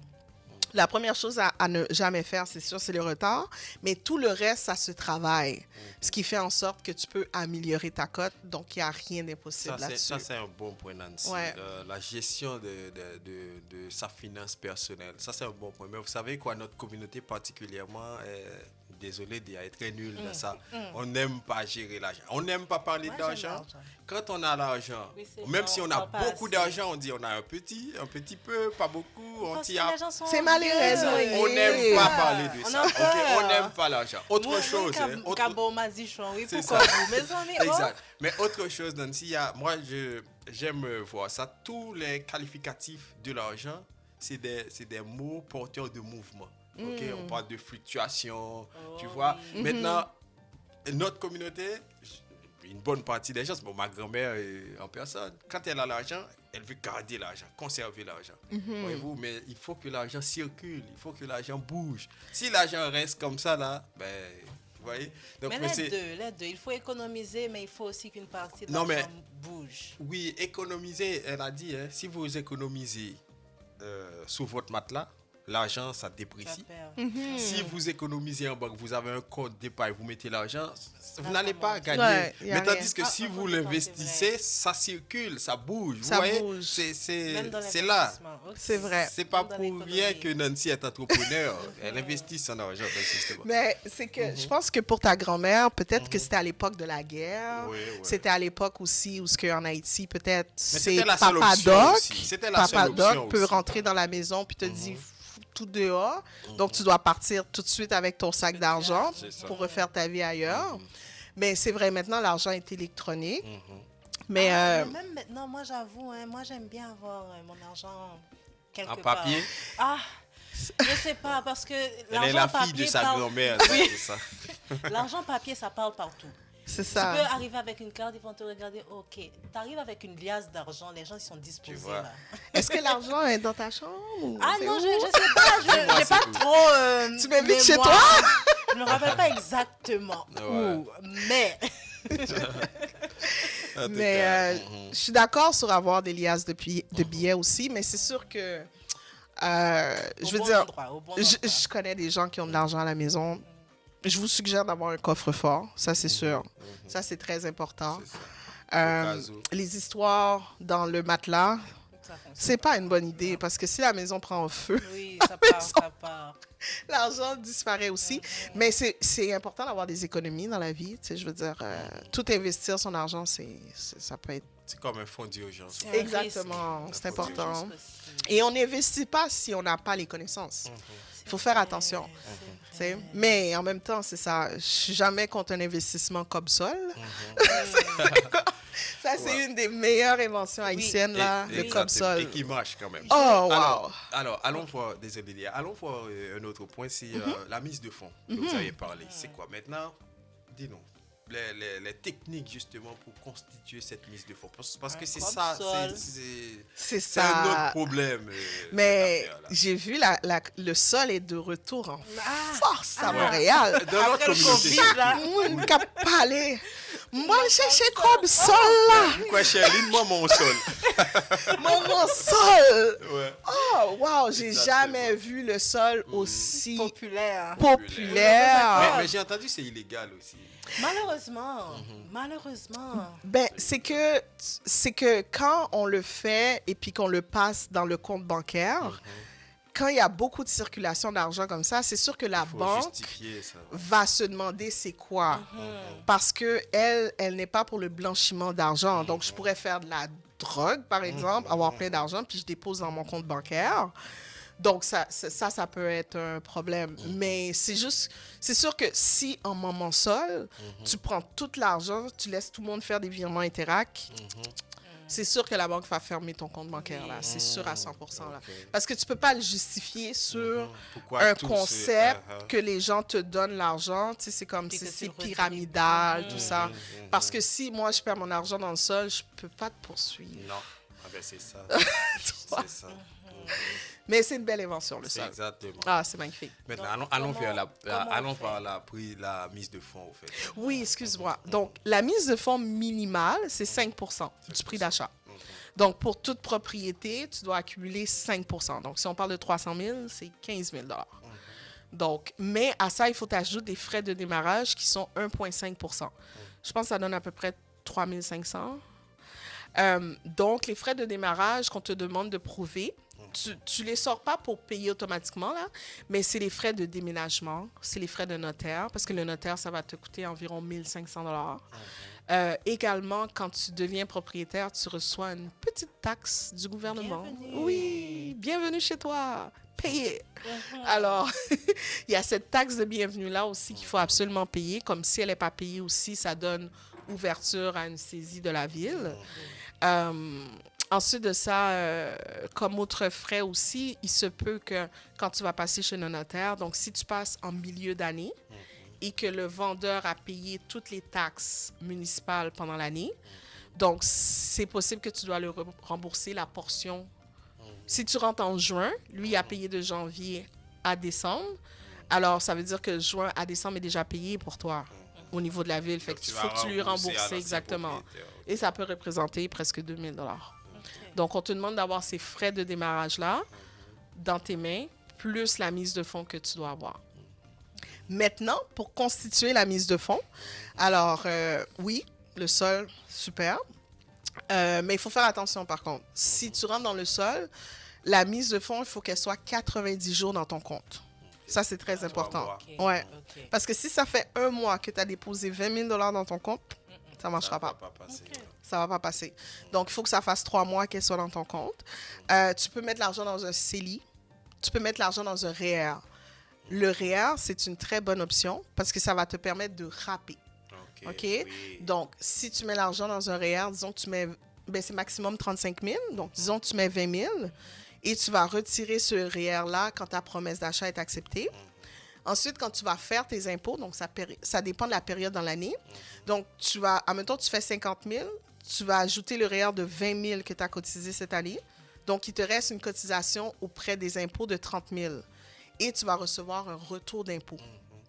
La première chose à ne jamais faire, c'est sûr, c'est le retard, mais tout le reste, ça se travaille, ce qui fait en sorte que tu peux améliorer ta cote, donc il n'y a rien d'impossible là-dessus. Ça, c'est un bon point, Nancy. Ouais. La gestion de sa finance personnelle, ça, c'est un bon point. Mais vous savez quoi, notre communauté particulièrement, désolé d'être très nul dans ça, on n'aime pas gérer l'argent. On n'aime pas parler Moi, d'argent. j'aime l'argent. Quand on a l'argent, Oui, c'est même vrai, si on on a parle pas beaucoup assez. d'argent, on dit on a un petit peu, pas beaucoup, on Parce que t'y a. les gens sont C'est mal vieux. raisonné. On n'aime pas parler de On ça. a ok? peur. On n'aime pas l'argent. Autre Moi, chose. hein, autre- Cabo Mazichon, oui, C'est pourquoi ça. vous? Mes amis, oh. Exact. Mais autre chose, Nancy, moi, j'aime voir ça. Tous les qualificatifs de l'argent, c'est des mots porteurs de mouvement. Ok, on parle de fluctuation, tu vois. oui. Maintenant, notre communauté, une bonne partie des gens, bon, ma grand-mère en personne, quand elle a l'argent, elle veut garder l'argent, conserver l'argent. Voyez-vous, mais il faut que l'argent circule, il faut que l'argent bouge. Si l'argent reste comme ça, là, ben, vous voyez. Donc, Mais les deux. Il faut économiser, mais il faut aussi qu'une partie de Non, mais- l'argent bouge. Oui, économiser, elle a dit, hein, si vous économisez sous votre matelas, l'argent, ça Ça déprécie. perd. Si vous économisez en banque, vous avez un compte d'épargne, vous mettez l'argent, vous Ça n'allez pas monte. gagner. Ouais, y a Mais rien. tandis que Ah, si un vous compte d'épargne, l'investissez, ça circule, ça bouge. Vous Ça voyez, bouge. Même dans c'est là. l'investissement. Ok. C'est vrai. C'est pas Même dans pour l'économie. rien que Nancy est entrepreneur. Elle investit son argent dans le système. Mais c'est que je pense que pour ta grand-mère, peut-être que c'était à l'époque de la guerre. Oui, oui. C'était à l'époque aussi où ce qu'en Haïti, peut-être, c'est c'était la seule Papa option Doc. aussi. C'était la Papa seule option Doc peut aussi. rentrer dans la maison puis te dire fous tout dehors. Donc, tu dois partir tout de suite avec ton sac d'argent C'est ça. pour refaire ta vie ailleurs. Mais c'est vrai, maintenant, l'argent est électronique. Mhm. Mais Mais même maintenant, moi j'avoue, hein, moi j'aime bien avoir mon argent quelque En part. papier. Ah, je sais pas, parce que Elle est l'argent la fille papier de sa parle- grand-mère. Oui. C'est ça. L'argent papier, ça parle partout. c'est Tu ça. peux arriver avec une carte, ils vont te regarder, ok. Tu arrives avec une liasse d'argent, les gens ils sont disposés vois. là. Est-ce que l'argent est dans ta chambre? Ou Ah c'est non, où? je sais pas, je Moi, n'ai c'est pas tout. trop. Tu m'invites chez mémoire. toi? Je ne me rappelle pas exactement Ouais. où, mais En tout Mais cas, je suis d'accord sur avoir des liasses de billets aussi, mais c'est sûr que, je au veux bon dire, endroit, au bon je endroit. connais des gens qui ont de l'argent à la maison. Je vous suggère d'avoir un coffre-fort, ça c'est sûr. Ça c'est très important. c'est ça. Euh, Au cas où. les histoires dans le matelas, Ça fonctionne c'est pas une bonne idée parce que si la maison prend feu, Oui, ça part, ça part. l'argent disparaît aussi. Mais c'est important d'avoir des économies dans la vie. Tu sais, je veux dire, tout investir son argent, ça peut être. C'est comme un fonds d'urgence. C'est un Exactement, risque. c'est important. Je pense que c'est- Et on n'investit pas si on n'a pas les connaissances. Il faut faire attention. Tu sais. Mais en même temps, c'est ça. Je suis jamais contre un investissement comme sol. Ça, c'est Ouais. une des meilleures inventions haïtiennes, là, le Exactement. comme sol. Et qui marche quand même. Oh, wow! Alors, allons voir, désolé Léa, allons voir un autre point, c'est la mise de fonds dont vous avez parlé. C'est quoi maintenant? Dis-nous, les techniques justement pour constituer cette mise de fonds. Parce que c'est Comme ça, sol. C'est c'est un autre ça. problème. Mais cette affaire-là. j'ai vu le sol est de retour en Ah, force à ah. Montréal. Dans notre Après le communauté. Covid, là. Moun kap pale. Moi, je cherche comme sol, là. Quoi, Charline, moi, mon sol. Mon sol. Ouais. Oh, wow, j'ai Exactement. jamais vu le sol aussi populaire. populaire. Mais j'ai entendu c'est illégal aussi. Malheureusement, malheureusement. Ben, c'est que quand on le fait et puis qu'on le passe dans le compte bancaire, quand il y a beaucoup de circulation d'argent comme ça, c'est sûr que la Faut banque justifier ça. va se demander c'est quoi. Parce que elle n'est pas pour le blanchiment d'argent. Donc, je pourrais faire de la drogue, par exemple, avoir plein d'argent, puis je dépose dans mon compte bancaire. Donc, ça peut être un problème. Mais c'est sûr que si en moment sol, tu prends tout l'argent, tu laisses tout le monde faire des virements Interac, c'est sûr que la banque va fermer ton compte bancaire, là. C'est sûr à 100%, là. Ok. Parce que tu peux pas le justifier sur Pourquoi un tout concept ce- que les gens te donnent l'argent. Tu sais, c'est comme Puis si que tu c'est le retires. pyramidal, tout ça. Parce que si moi, je perds mon argent dans le sol, je peux pas te poursuivre. Non, ah ben c'est ça. vois? C'est ça. Mais c'est une belle invention, le C'est sol. exactement. Ah, c'est magnifique. Maintenant, Donc, allons comment- faire comment on allons fait? voir la mise de fonds, au fait. Oui, excuse-moi. Donc, la mise de fonds minimale, c'est 5% du prix d'achat. Donc, pour toute propriété, tu dois accumuler 5%. Donc, si on parle de 300 000, c'est 15 000 Donc, mais à ça, il faut ajouter des frais de démarrage qui sont 1,5%. Je pense que ça donne à peu près 3 500. Donc, les frais de démarrage qu'on te demande de prouver, tu les sors pas pour payer automatiquement, là, mais c'est les frais de déménagement, c'est les frais de notaire, parce que le notaire, ça va te coûter environ 1 500 également, quand tu deviens propriétaire, tu reçois une petite taxe du gouvernement. Bienvenue. Oui, bienvenue chez toi, payez. Alors, il y a cette taxe de bienvenue-là aussi qu'il faut absolument payer, comme si elle n'est pas payée aussi, ça donne ouverture à une saisie de la ville. Ensuite de ça, comme autre frais aussi, il se peut que quand tu vas passer chez le notaire, donc si tu passes en milieu d'année et que le vendeur a payé toutes les taxes municipales pendant l'année, donc c'est possible que tu dois le rembourser la portion. Si tu rentres en juin, lui a payé de janvier à décembre, alors ça veut dire que juin à décembre est déjà payé pour toi au niveau de la ville. Fait Donc, que tu faut vas que tu lui rembourser à rembourses l'ancien exactement. propriétaire. Et ça peut représenter presque 2 000 Donc, on te demande d'avoir ces frais de démarrage-là dans tes mains. plus la mise de fonds que tu dois avoir. Maintenant, pour constituer la mise de fonds, alors oui, le sol, super. Mais il faut faire attention par contre. Si tu rentres dans le sol, la mise de fonds, il faut qu'elle soit 90 jours dans ton compte. Ça, c'est très important. Ok, Ouais. ok. Parce que si ça fait un mois que tu as déposé 20 000 $ dans ton compte, ça ne marchera pas. passer. Ok. Ça va pas passer. Donc, il faut que ça fasse 3 mois qu'elle soit dans ton compte. Tu peux mettre l'argent dans un CELI. Tu peux mettre l'argent dans un REER. Le REER, c'est une très bonne option parce que ça va te permettre de râper. OK? Oui. Donc, si tu mets l'argent dans un REER, disons que tu mets, ben, c'est maximum 35 000. Donc, disons que tu mets 20 000 et tu vas retirer ce REER-là quand ta promesse d'achat est acceptée. Ensuite, quand tu vas faire tes impôts, donc ça dépend de la période dans l'année. Donc, tu vas, admettons, tu fais 50 000, tu vas ajouter le REER de 20 000 que tu as cotisé cette année. Donc, il te reste une cotisation auprès des impôts de 30 000. Et tu vas recevoir un retour d'impôt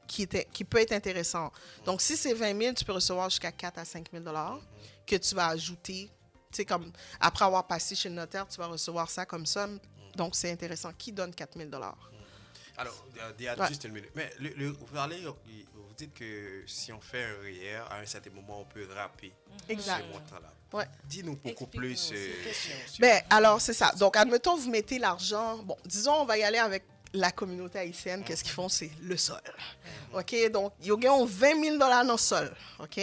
qui peut être intéressant. Donc, si c'est 20 000, tu peux recevoir jusqu'à 4 à 5 000 $ que tu vas ajouter. Tu sais, comme après avoir passé chez le notaire, tu vas recevoir ça comme somme. Donc, c'est intéressant. Qui donne 4 000 $? Alors, Diane, Ouais. juste une minute. Mais vous parlez, vous dites que si on fait un REER, à un certain moment, on peut rapper Exact. ce montant-là. Ouais. Dis-nous beaucoup Explique-nous, plus. c'est une question. Ben, alors, c'est ça. Donc, admettons, vous mettez l'argent. Bon, disons, on va y aller avec la communauté haïtienne. Qu'est-ce qu'ils font? C'est le sol. OK? Donc, ils ont 20 000 $ dans le sol. OK?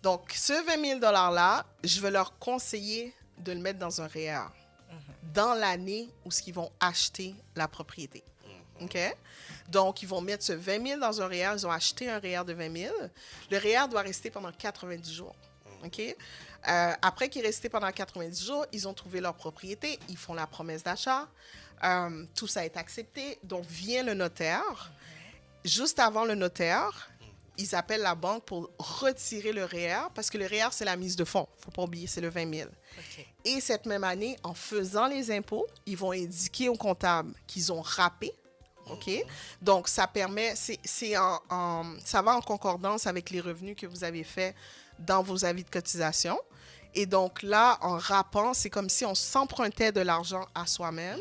Donc, ce 20 000 $-là, je vais leur conseiller de le mettre dans un REER dans l'année où ils vont acheter la propriété. OK? Donc, ils vont mettre ce 20 000 dans un REER. Ils ont acheté un REER de 20 000. Le REER doit rester pendant 90 jours. OK? Après qu'il est resté pendant 90 jours, ils ont trouvé leur propriété. Ils font la promesse d'achat. Tout ça est accepté. Donc, vient le notaire. Juste avant le notaire, ils appellent la banque pour retirer le REER parce que le REER, c'est la mise de fonds. Il ne faut pas oublier, c'est le 20 000. Ok. Et cette même année, en faisant les impôts, ils vont indiquer au comptable qu'ils ont râpé. OK? Donc, ça permet, ça va en concordance avec les revenus que vous avez faits dans vos avis de cotisation. Et donc, là, en râpant, c'est comme si on s'empruntait de l'argent à soi-même.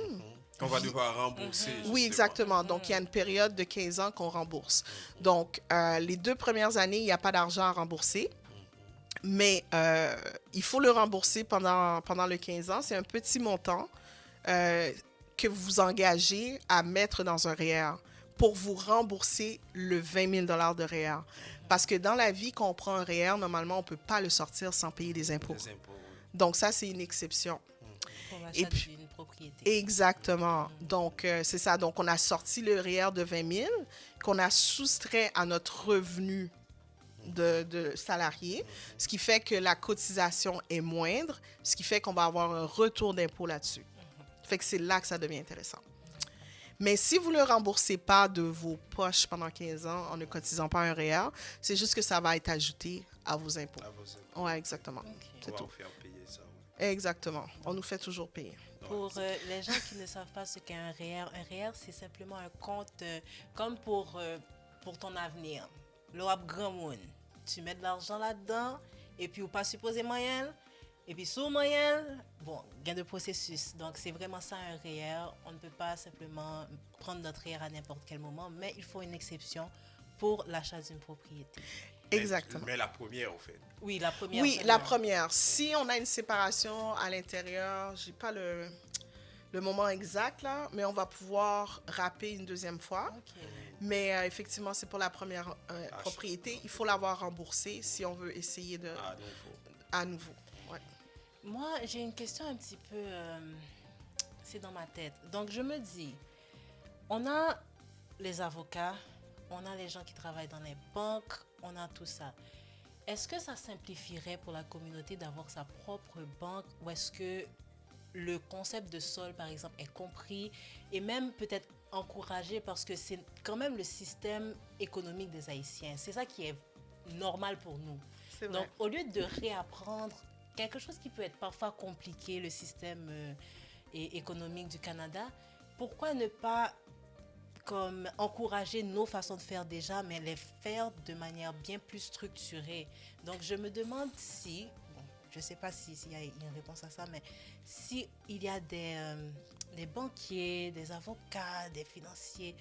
Qu'on va devoir rembourser. Oui, justement. exactement. Donc, il y a une période de 15 ans qu'on rembourse. Donc, les 2 premières années, il n'y a pas d'argent à rembourser. Mais il faut le rembourser pendant le 15 ans. C'est un petit montant que vous vous engagez à mettre dans un REER pour vous rembourser le 20 000 $ de REER. Parce que dans la vie, quand on prend un REER, normalement, on ne peut pas le sortir sans payer des impôts. Les impôts, oui. Donc, ça, c'est une exception. Pour Et l'achat puis- d'une propriété. Exactement. Donc, c'est ça. Donc, on a sorti le REER de 20 000 qu'on a soustrait à notre revenu de salarié, ce qui fait que la cotisation est moindre, ce qui fait qu'on va avoir un retour d'impôt là-dessus. Fait que c'est là que ça devient intéressant. Mais si vous ne le remboursez pas de vos poches pendant 15 ans en ne cotisant pas un REER, c'est juste que ça va être ajouté à vos impôts. À vos impôts. Oui, exactement. Ok. C'est On va tout. vous faire payer ça. Oui. Exactement. On nous fait toujours payer. Pour les gens qui ne savent pas ce qu'est un REER, c'est simplement un compte comme pour ton avenir. L'OAP Grand Monde. Tu mets de l'argent là-dedans et puis ou pas supposé moyen. Et puis sous moyen, bon, gain de processus. Donc c'est vraiment ça un REER. On ne peut pas simplement prendre notre REER à n'importe quel moment, mais il faut une exception pour l'achat d'une propriété. Exactement. Mais la première, au fait. Oui, la première. Oui, seulement. la première. Si on a une séparation à l'intérieur, j'ai pas le moment exact là, mais on va pouvoir rapper une deuxième fois. Ok. Mais effectivement, c'est pour la première propriété. Il faut l'avoir remboursée si on veut essayer de Ah, donc, faut. à nouveau. Ouais. Moi, j'ai une question un petit peu... c'est dans ma tête. Donc, je me dis, on a les avocats, on a les gens qui travaillent dans les banques, on a tout ça. Est-ce que ça simplifierait pour la communauté d'avoir sa propre banque ou est-ce que le concept de sol, par exemple, est compris et même peut-être encouragé parce que c'est quand même le système économique des Haïtiens. C'est ça qui est normal pour nous. C'est Donc, vrai. au lieu de réapprendre quelque chose qui peut être parfois compliqué, le système économique du Canada, pourquoi ne pas comme encourager nos façons de faire déjà, mais les faire de manière bien plus structurée. Donc, je me demande si, bon, je ne sais pas s'il y a une réponse à ça, mais si il y a des banquiers, des avocats, des financiers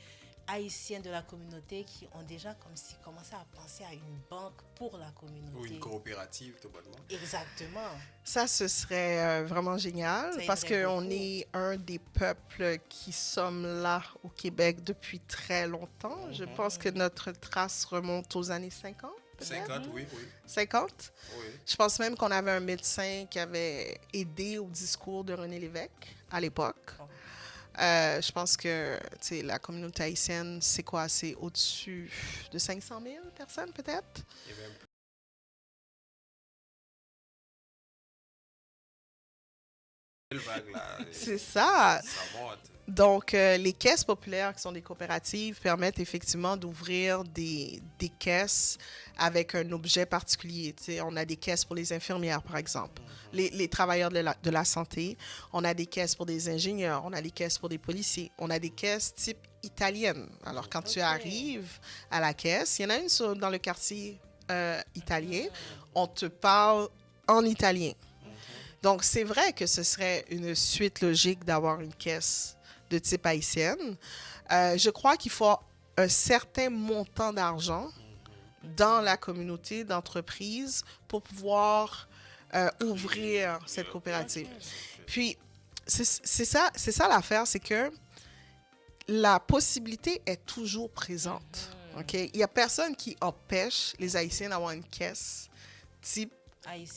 haïtiens de la communauté qui ont déjà comme si commencé à penser à une banque pour la communauté. Ou une coopérative, tout bonnement. Exactement. Ça, ce serait vraiment génial Ça parce aiderait qu'on beaucoup. est un des peuples qui sommes là au Québec depuis très longtemps. Je pense que notre trace remonte aux années 50. peut-être? 50, oui, oui. 50? Oui. Je pense même qu'on avait un médecin qui avait aidé au discours de René Lévesque à l'époque. Oh. Je pense que tu sais, la communauté haïtienne, c'est quoi? C'est au-dessus de 500 000 personnes, peut-être? Et même plus. Vague, là, C'est ça. ça monte. Donc, les caisses populaires, qui sont des coopératives, permettent effectivement d'ouvrir des caisses avec un objet particulier. Tu sais, on a des caisses pour les infirmières, par exemple, les travailleurs de la santé. On a des caisses pour des ingénieurs. On a des caisses pour des policiers. On a des caisses type italienne. Alors, quand tu Ok. arrives à la caisse, il y en a une dans le quartier italien. On te parle en italien. Donc, c'est vrai que ce serait une suite logique d'avoir une caisse de type haïtienne. Je crois qu'il faut un certain montant d'argent dans la communauté d'entreprises pour pouvoir ouvrir cette coopérative. Puis, c'est ça l'affaire, c'est que la possibilité est toujours présente. OK? Il n'y a personne qui empêche les Haïtiens d'avoir une caisse type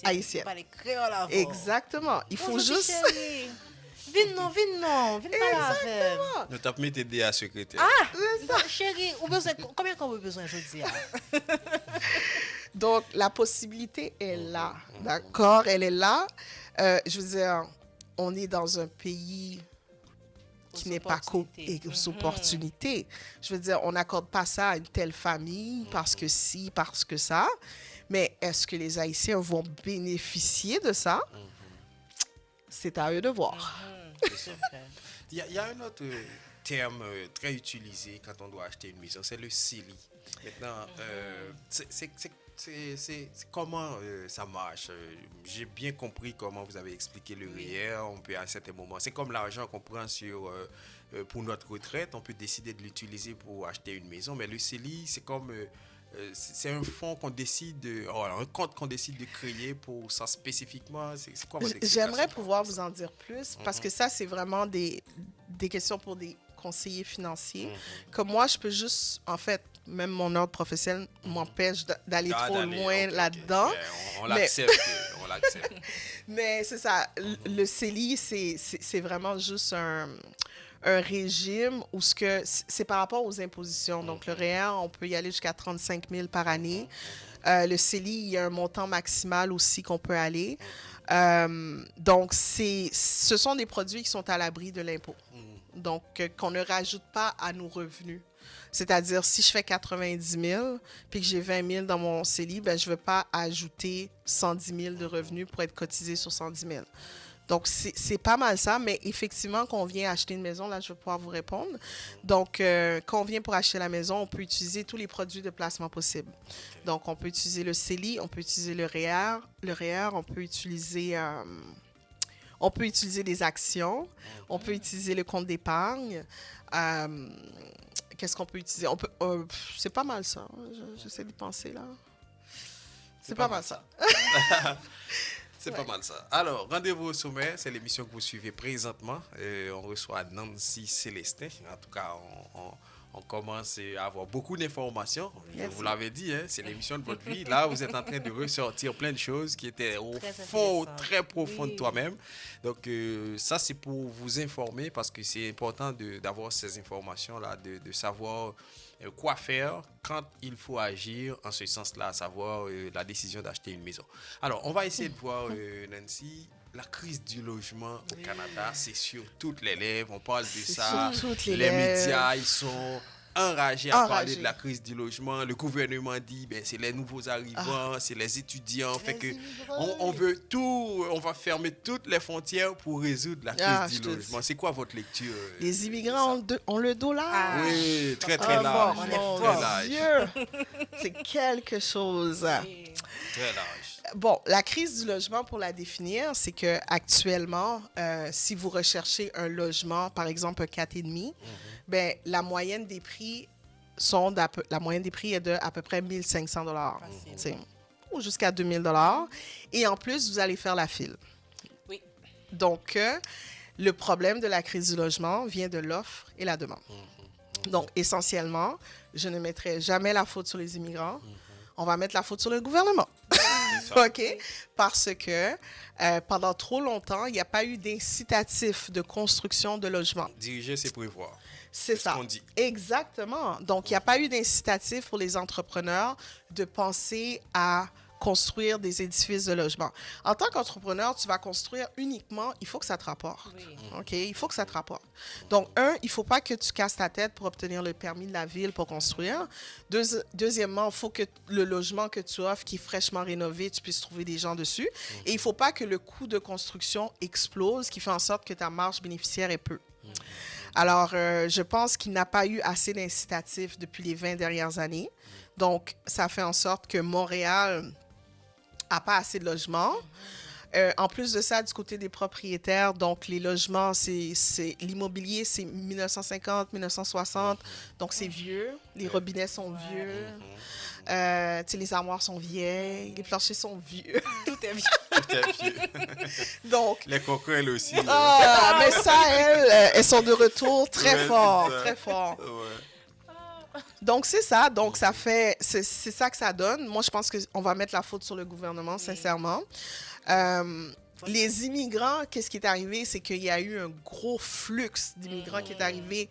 Haïtienne. Pas les créoles avant. exactement. Il faut Bonjour, juste... chérie. Viens non, viens pas avec. Nous t'as mis t'aider à secrétaire. Non, chérie, combien qu'on a besoin aujourd'hui? Donc, la possibilité est là, d'accord? Elle est là. Je veux dire, on est dans un pays qui n'est pas aux opportunités. Je veux dire, on n'accorde pas ça à une telle famille parce que si, parce que ça. Mais est-ce que les Haïtiens vont bénéficier de ça? C'est à eux de voir. C'est vrai. Il y a un autre terme très utilisé quand on doit acheter une maison, c'est le CELI. Maintenant, c'est comment ça marche. J'ai bien compris comment vous avez expliqué le REER. On peut à un certain moment, c'est comme l'argent qu'on prend pour notre retraite, on peut décider de l'utiliser pour acheter une maison, mais le CELI, c'est comme c'est un fonds qu'on décide, un compte qu'on décide de créer pour ça spécifiquement. C'est quoi votre explication? J'aimerais pouvoir vous en dire plus parce que ça, c'est vraiment des questions pour des conseillers financiers. Comme moi, je peux juste, en fait, même mon ordre professionnel m'empêche d'aller trop loin là-dedans. Okay. On l'accepte, on l'accepte. Mais c'est ça, le CELI, c'est vraiment juste un régime où c'est par rapport aux impositions. Donc, le REER, on peut y aller jusqu'à 35 000 par année. Le CELI, il y a un montant maximal aussi qu'on peut aller. Donc, ce sont des produits qui sont à l'abri de l'impôt. Donc, qu'on ne rajoute pas à nos revenus. C'est-à-dire, si je fais 90 000 puis que j'ai 20 000 dans mon CELI, ben, je ne veux pas ajouter 110 000 de revenus pour être cotisé sur 110 000. Donc, c'est pas mal ça, mais effectivement, quand on vient acheter une maison, là, je vais pouvoir vous répondre. Donc, quand on vient pour acheter la maison, on peut utiliser tous les produits de placement possibles. Donc, on peut utiliser le CELI, on peut utiliser le REER. Le REER, on peut utiliser des actions, on peut utiliser le compte d'épargne. Qu'est-ce qu'on peut utiliser? C'est pas mal ça. J'essaie de penser, là. C'est pas mal ça. C'est pas mal ça. Alors, rendez-vous au sommet, c'est l'émission que vous suivez présentement. On reçoit Nancy Célestin. En tout cas, on commence à avoir beaucoup d'informations. Je vous l'avais dit, hein, c'est l'émission de votre vie. Là, vous êtes en train de ressortir plein de choses qui étaient au fond, très profond de toi-même. Donc, ça, c'est pour vous informer parce que c'est important d'avoir ces informations-là, de savoir quoi faire quand il faut agir en ce sens-là, à savoir la décision d'acheter une maison. Alors, on va essayer de voir, Nancy, la crise du logement au Canada, c'est sur toutes les lèvres. On parle de ça. Sur toutes les médias, ils sont enragés à parler de la crise du logement. Le gouvernement dit, ben, c'est les nouveaux arrivants, c'est les étudiants. Fait que on veut tout, on va fermer toutes les frontières pour résoudre la crise du logement. C'est quoi votre lecture? Les immigrants ont le dos large. Oui, très large. Mon Dieu, c'est quelque chose. Très large. Bon, la crise du logement, pour la définir, c'est que actuellement, si vous recherchez un logement, par exemple un 4,5, ben, la moyenne des prix la moyenne des prix est de à peu près 1 500 $, Facile. tu sais, ou jusqu'à 2 000 $. Et en plus, vous allez faire la file. Oui. Donc, le problème de la crise du logement vient de l'offre et la demande. Donc, essentiellement, je ne mettrai jamais la faute sur les immigrants. On va mettre la faute sur le gouvernement. C'est ça. OK? Parce que pendant trop longtemps, il n'y a pas eu d'incitatif de construction de logements. Diriger, c'est prévoir. C'est ce ça. qu'on dit. Exactement. Donc, il n'y a pas eu d'incitatif pour les entrepreneurs de penser à construire des édifices de logement. En tant qu'entrepreneur, tu vas construire uniquement, il faut que ça te rapporte. Oui. OK? Il faut que ça te rapporte. Donc, il ne faut pas que tu casses ta tête pour obtenir le permis de la ville pour construire. Deuxièmement, il faut que le logement que tu offres, qui est fraîchement rénové, tu puisses trouver des gens dessus. Et il ne faut pas que le coût de construction explose, qui fait en sorte que ta marge bénéficiaire est peu. Alors, je pense qu'il n'a pas eu assez d'incitatifs depuis les 20 dernières années. Donc, ça fait en sorte que Montréal n'a pas assez de logements. En plus de ça, du côté des propriétaires, donc les logements, l'immobilier, c'est 1950, 1960, donc c'est vieux. Les robinets sont vieux. Tu sais, les armoires sont vieilles, les planchers sont vieux. Tout est bien. Tout est vieux. Donc, Les coquerelles aussi. mais ça, elles sont de retour très Ouais, fort, c'est ça. très fort. Ouais. Donc, c'est ça. Donc, c'est ça que ça donne. Moi, je pense qu'on va mettre la faute sur le gouvernement, sincèrement. Les immigrants, qu'est-ce qui est arrivé? C'est qu'il y a eu un gros flux d'immigrants qui est arrivé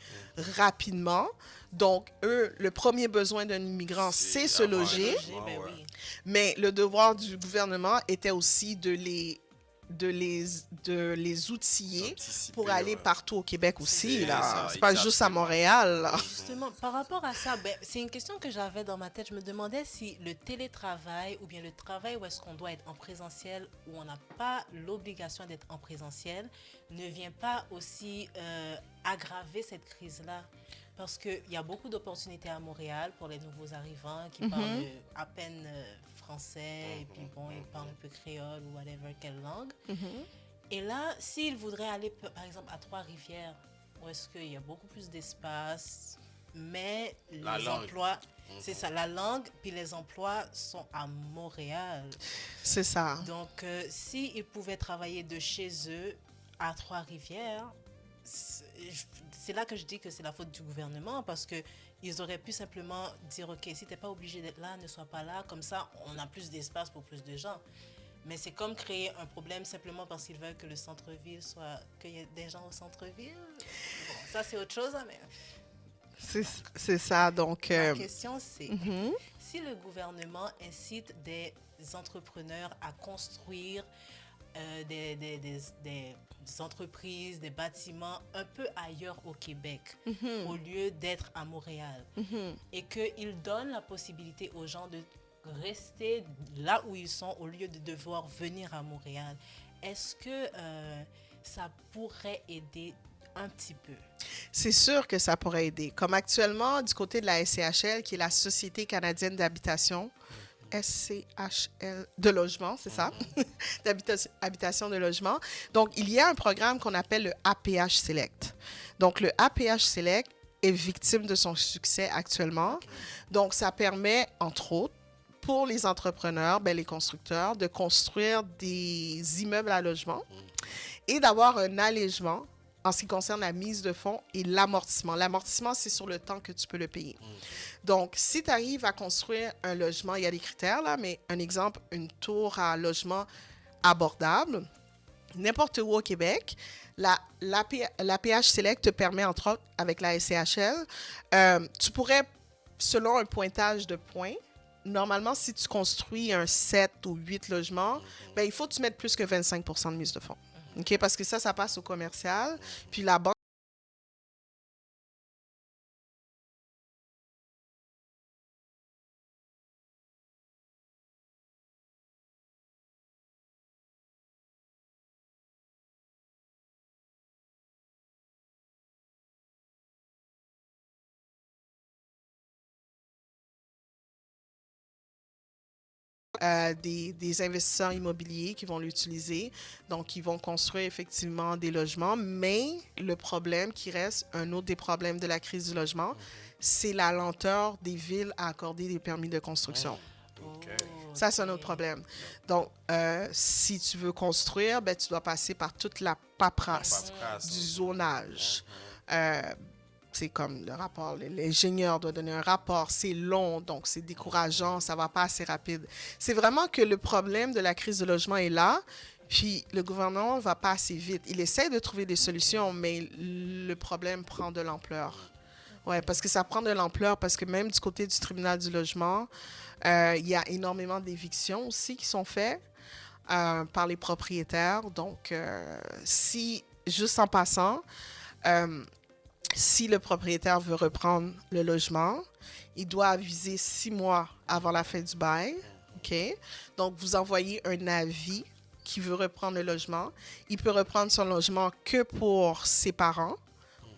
rapidement. Donc, eux, le premier besoin d'un immigrant, c'est se avoir un loger. logement, Ben ouais. oui. Mais le devoir du gouvernement était aussi de les outiller Anticiper, pour aller ouais. partout au Québec aussi. C'est Là. ça, C'est pas juste à exactement. Montréal. Là. Justement, par rapport à ça, ben, c'est une question que j'avais dans ma tête. Je me demandais si le télétravail ou bien le travail où est-ce qu'on doit être en présentiel, où on n'a pas l'obligation d'être en présentiel, ne vient pas aussi aggraver cette crise-là. Parce qu'il y a beaucoup d'opportunités à Montréal pour les nouveaux arrivants qui parlent à peine français, et puis bon, ils parlent un peu créole ou whatever, quelle langue. Et là, s'ils voudraient aller, par exemple, à Trois-Rivières, où est-ce qu'il y a beaucoup plus d'espace, mais La les langue. emplois, c'est ça, la langue, puis les emplois sont à Montréal. C'est ça. Donc, s'ils pouvaient travailler de chez eux à Trois-Rivières, c'est là que je dis que c'est la faute du gouvernement, parce que ils auraient pu simplement dire, OK, si tu n'es pas obligé d'être là, ne sois pas là, comme ça, on a plus d'espace pour plus de gens. Mais c'est comme créer un problème simplement parce qu'ils veulent que le centre-ville soit... qu'il y ait des gens au centre-ville. Bon, ça, c'est autre chose, hein, mais... C'est ça. Donc, Ma question, c'est si le gouvernement incite des entrepreneurs à construire des entreprises, des bâtiments un peu ailleurs au Québec, au lieu d'être à Montréal, et qu'ils donnent la possibilité aux gens de rester là où ils sont au lieu de devoir venir à Montréal, est-ce que ça pourrait aider un petit peu? c'est sûr que ça pourrait aider. Comme actuellement, du côté de la SCHL, qui est la Société canadienne d'habitation, SCHL de logement, c'est ça? D'habitation de logement. Donc, il y a un programme qu'on appelle le APH Select. Donc, le APH Select est victime de son succès actuellement. Donc, ça permet, entre autres, pour les entrepreneurs, les constructeurs, de construire des immeubles à logement et d'avoir un allègement en ce qui concerne la mise de fonds et l'amortissement. L'amortissement, c'est sur le temps que tu peux le payer. Donc, si tu arrives à construire un logement, il y a des critères là, mais un exemple, une tour à logement abordable, n'importe où au Québec, l'APH Select te permet, entre autres, avec la SCHL, tu pourrais, selon un pointage de points, normalement, si tu construis un 7 ou 8 logements, il faut que tu mettes plus que 25% de mise de fonds. OK? Parce que ça passe au commercial. Puis la banque des investisseurs immobiliers qui vont l'utiliser. Donc, ils vont construire effectivement des logements. Mais le problème qui reste, un autre des problèmes de la crise du logement, c'est la lenteur des villes à accorder des permis de construction. OK. Ça, c'est un autre problème. Donc, si tu veux construire, ben, tu dois passer par toute la paperasse du zonage. C'est comme le rapport, l'ingénieur doit donner un rapport, c'est long, donc c'est décourageant, ça va pas assez rapide. C'est vraiment que le problème de la crise du logement est là, puis le gouvernement va pas assez vite. Il essaie de trouver des solutions, mais le problème prend de l'ampleur. Ouais, parce que ça prend de l'ampleur, parce que même du côté du tribunal du logement, il y a énormément d'évictions aussi qui sont faites par les propriétaires. Donc, juste en passant, si le propriétaire veut reprendre le logement, il doit aviser 6 mois avant la fin du bail. OK? Donc, vous envoyez un avis qui veut reprendre le logement. Il peut reprendre son logement que pour ses parents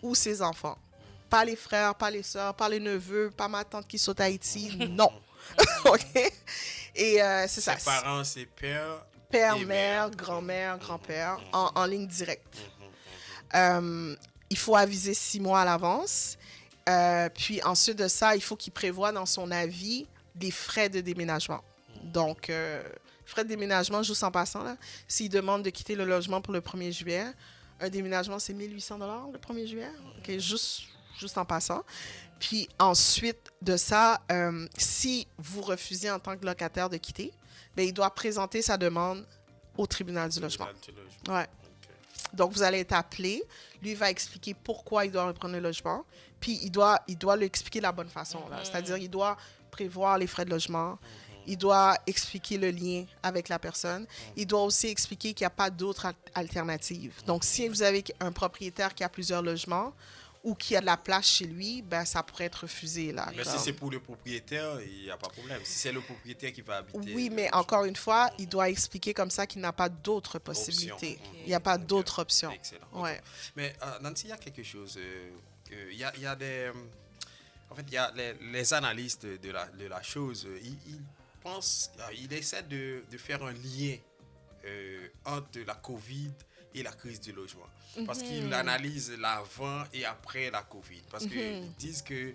ou ses enfants. Pas les frères, pas les sœurs, pas les neveux, pas ma tante qui saute à Haïti. Non. OK? Et c'est ça. Ses parents, c'est père, Père, et mère, grand-mère, grand-père, en ligne directe. Il faut aviser 6 mois à l'avance. Puis ensuite de ça, il faut qu'il prévoie dans son avis des frais de déménagement. Donc, frais de déménagement, juste en passant, là, s'il demande de quitter le logement pour le 1er juillet, un déménagement, c'est 1 800 $ le 1er juillet. OK, juste en passant. Puis ensuite de ça, si vous refusez en tant que locataire de quitter, bien, il doit présenter sa demande au tribunal du logement. Ouais. OK. Donc, vous allez être appelé. Lui va expliquer pourquoi il doit reprendre le logement. Puis, il doit l'expliquer de la bonne façon. Là. C'est-à-dire, il doit prévoir les frais de logement. Il doit expliquer le lien avec la personne. Il doit aussi expliquer qu'il n'y a pas d'autre alternative. Donc, si vous avez un propriétaire qui a plusieurs logements ou qui a de la place chez lui, ben, ça pourrait être refusé. Là, Mais si c'est pour le propriétaire, il n'y a pas de problème. Si c'est le propriétaire qui va habiter... Oui, mais encore une fois, il doit expliquer comme ça qu'il n'a pas d'autres possibilités. Option. Il n'y a pas d'autres options. Excellent. Ouais. Mais Nancy, il y a quelque chose. Il y a des... En fait, il y a les analystes de la chose. Ils pensent... Ils essaient de faire un lien entre la COVID et la crise du logement. Parce qu'ils analysent l'avant et après la COVID. Parce qu'ils disent que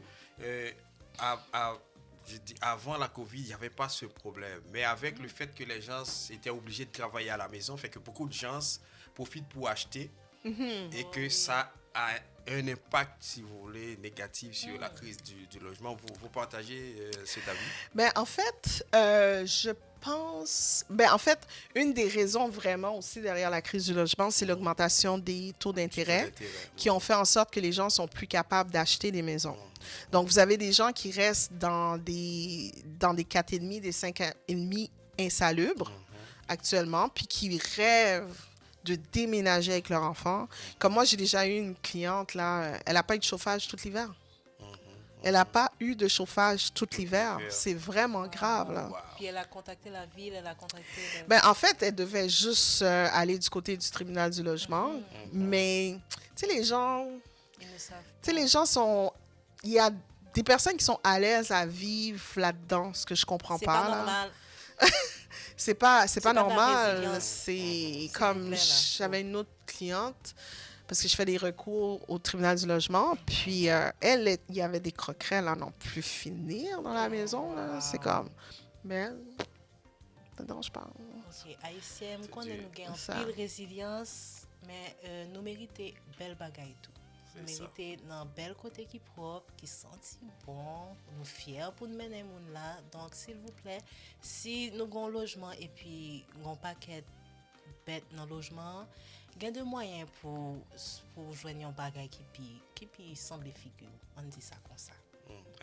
avant la COVID, il n'y avait pas ce problème. Mais avec le fait que les gens étaient obligés de travailler à la maison, fait que beaucoup de gens profitent pour acheter et que ça a un impact, si vous voulez, négatif sur la crise du logement. Vous partagez cet avis? Ben, en fait, je pense... Ben, en fait, une des raisons vraiment aussi derrière la crise du logement, c'est l'augmentation des taux d'intérêt qui ont fait en sorte que les gens sont plus capables d'acheter des maisons. Donc, vous avez des gens qui restent dans des 4,5, des 5,5 insalubres actuellement, puis qui rêvent de déménager avec leur enfant. Comme moi, j'ai déjà eu une cliente, là, elle n'a pas eu de chauffage tout l'hiver. Elle n'a pas eu de chauffage tout l'hiver. C'est vraiment grave, là. Wow. Puis elle a contacté la ville, elle a contacté... Ben, en fait, elle devait juste aller du côté du tribunal du logement. Mais, tu sais, les gens... Ils ne savent Tu sais, les gens sont... Il y a des personnes qui sont à l'aise à vivre là-dedans, ce que je comprends c'est pas. pas Là. normal. C'est pas pas de la normal. résilience. C'est vous comme plaît, là. j'avais une autre cliente parce que je fais des recours au tribunal du logement. Puis elle, il y avait des croquerelles à n'en plus finir dans la maison. Là. C'est comme, mais ça ne dérange pas. Ok, Haïtien, nous C'est connaissons dur. nous gagnons Ça. pile résilience, mais nous méritons belle bagaille tout. Nous C'est ça. méritons un bel côté qui propre, qui senti bon, nous fiers pour nous mener moun là. Donc s'il vous plaît, si nous avons un logement et puis nous un paquet bête dans le logement, gain de moyens pour joindre un bagaille qui puis semble figure. On dit ça comme ça.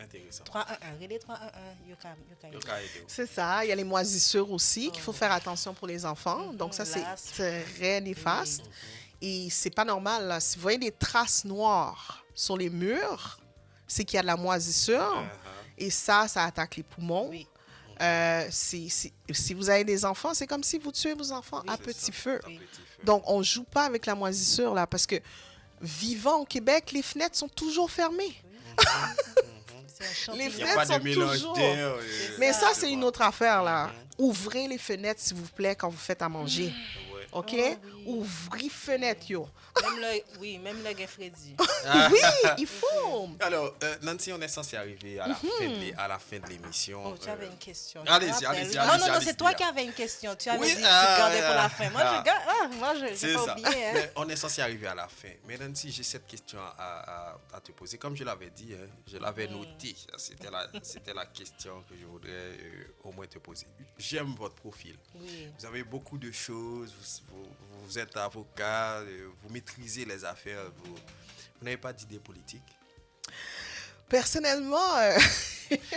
Intéressant. 311, relais 311, you can Donc, arrêtez. C'est ça. Il y a les moisissures aussi qu'il faut faire attention pour les enfants. Donc ça, c'est Là, très néfaste. Et c'est pas normal. Là. Si vous voyez des traces noires sur les murs, c'est qu'il y a de la moisissure. Et ça attaque les poumons. Oui. Si vous avez des enfants, c'est comme si vous tuez vos enfants à C'est petit ça, feu. à petit feu. Donc, on joue pas avec la moisissure, là, parce que vivant au Québec, les fenêtres sont toujours fermées. C'est un Les champignon. Il n'y a fenêtres pas sont de mélange toujours- d'air. Mais ça, je c'est une vois. autre affaire, là. Mhm. Ouvrez les fenêtres, s'il vous plaît, quand vous faites à manger. Ouais. OK? Oh, oui. Ouvrez fenêtres, yo. Même le gars Freddy. Oui, il faut. Alors, Nancy, on est censé arriver à la fin de l'émission. Oh, tu avais une question. je allez-y, me rappelle. allez-y, Non, allez-y, non, non, allez-y, c'est toi là. qui avais une question. Tu avais Oui, dit que tu gardais pour la fin. Moi, je C'est n'ai pas ça. oublié. Hein. Mais on est censé arriver à la fin. Mais Nancy, j'ai cette question à te poser. Comme je l'avais dit, hein, je l'avais noté. C'était la question que je voudrais au moins te poser. J'aime votre profil. Oui. Vous avez beaucoup de choses. Vous êtes avocat. Vous maîtrisez les affaires. Vous n'avez pas d'idée politique. Personnellement,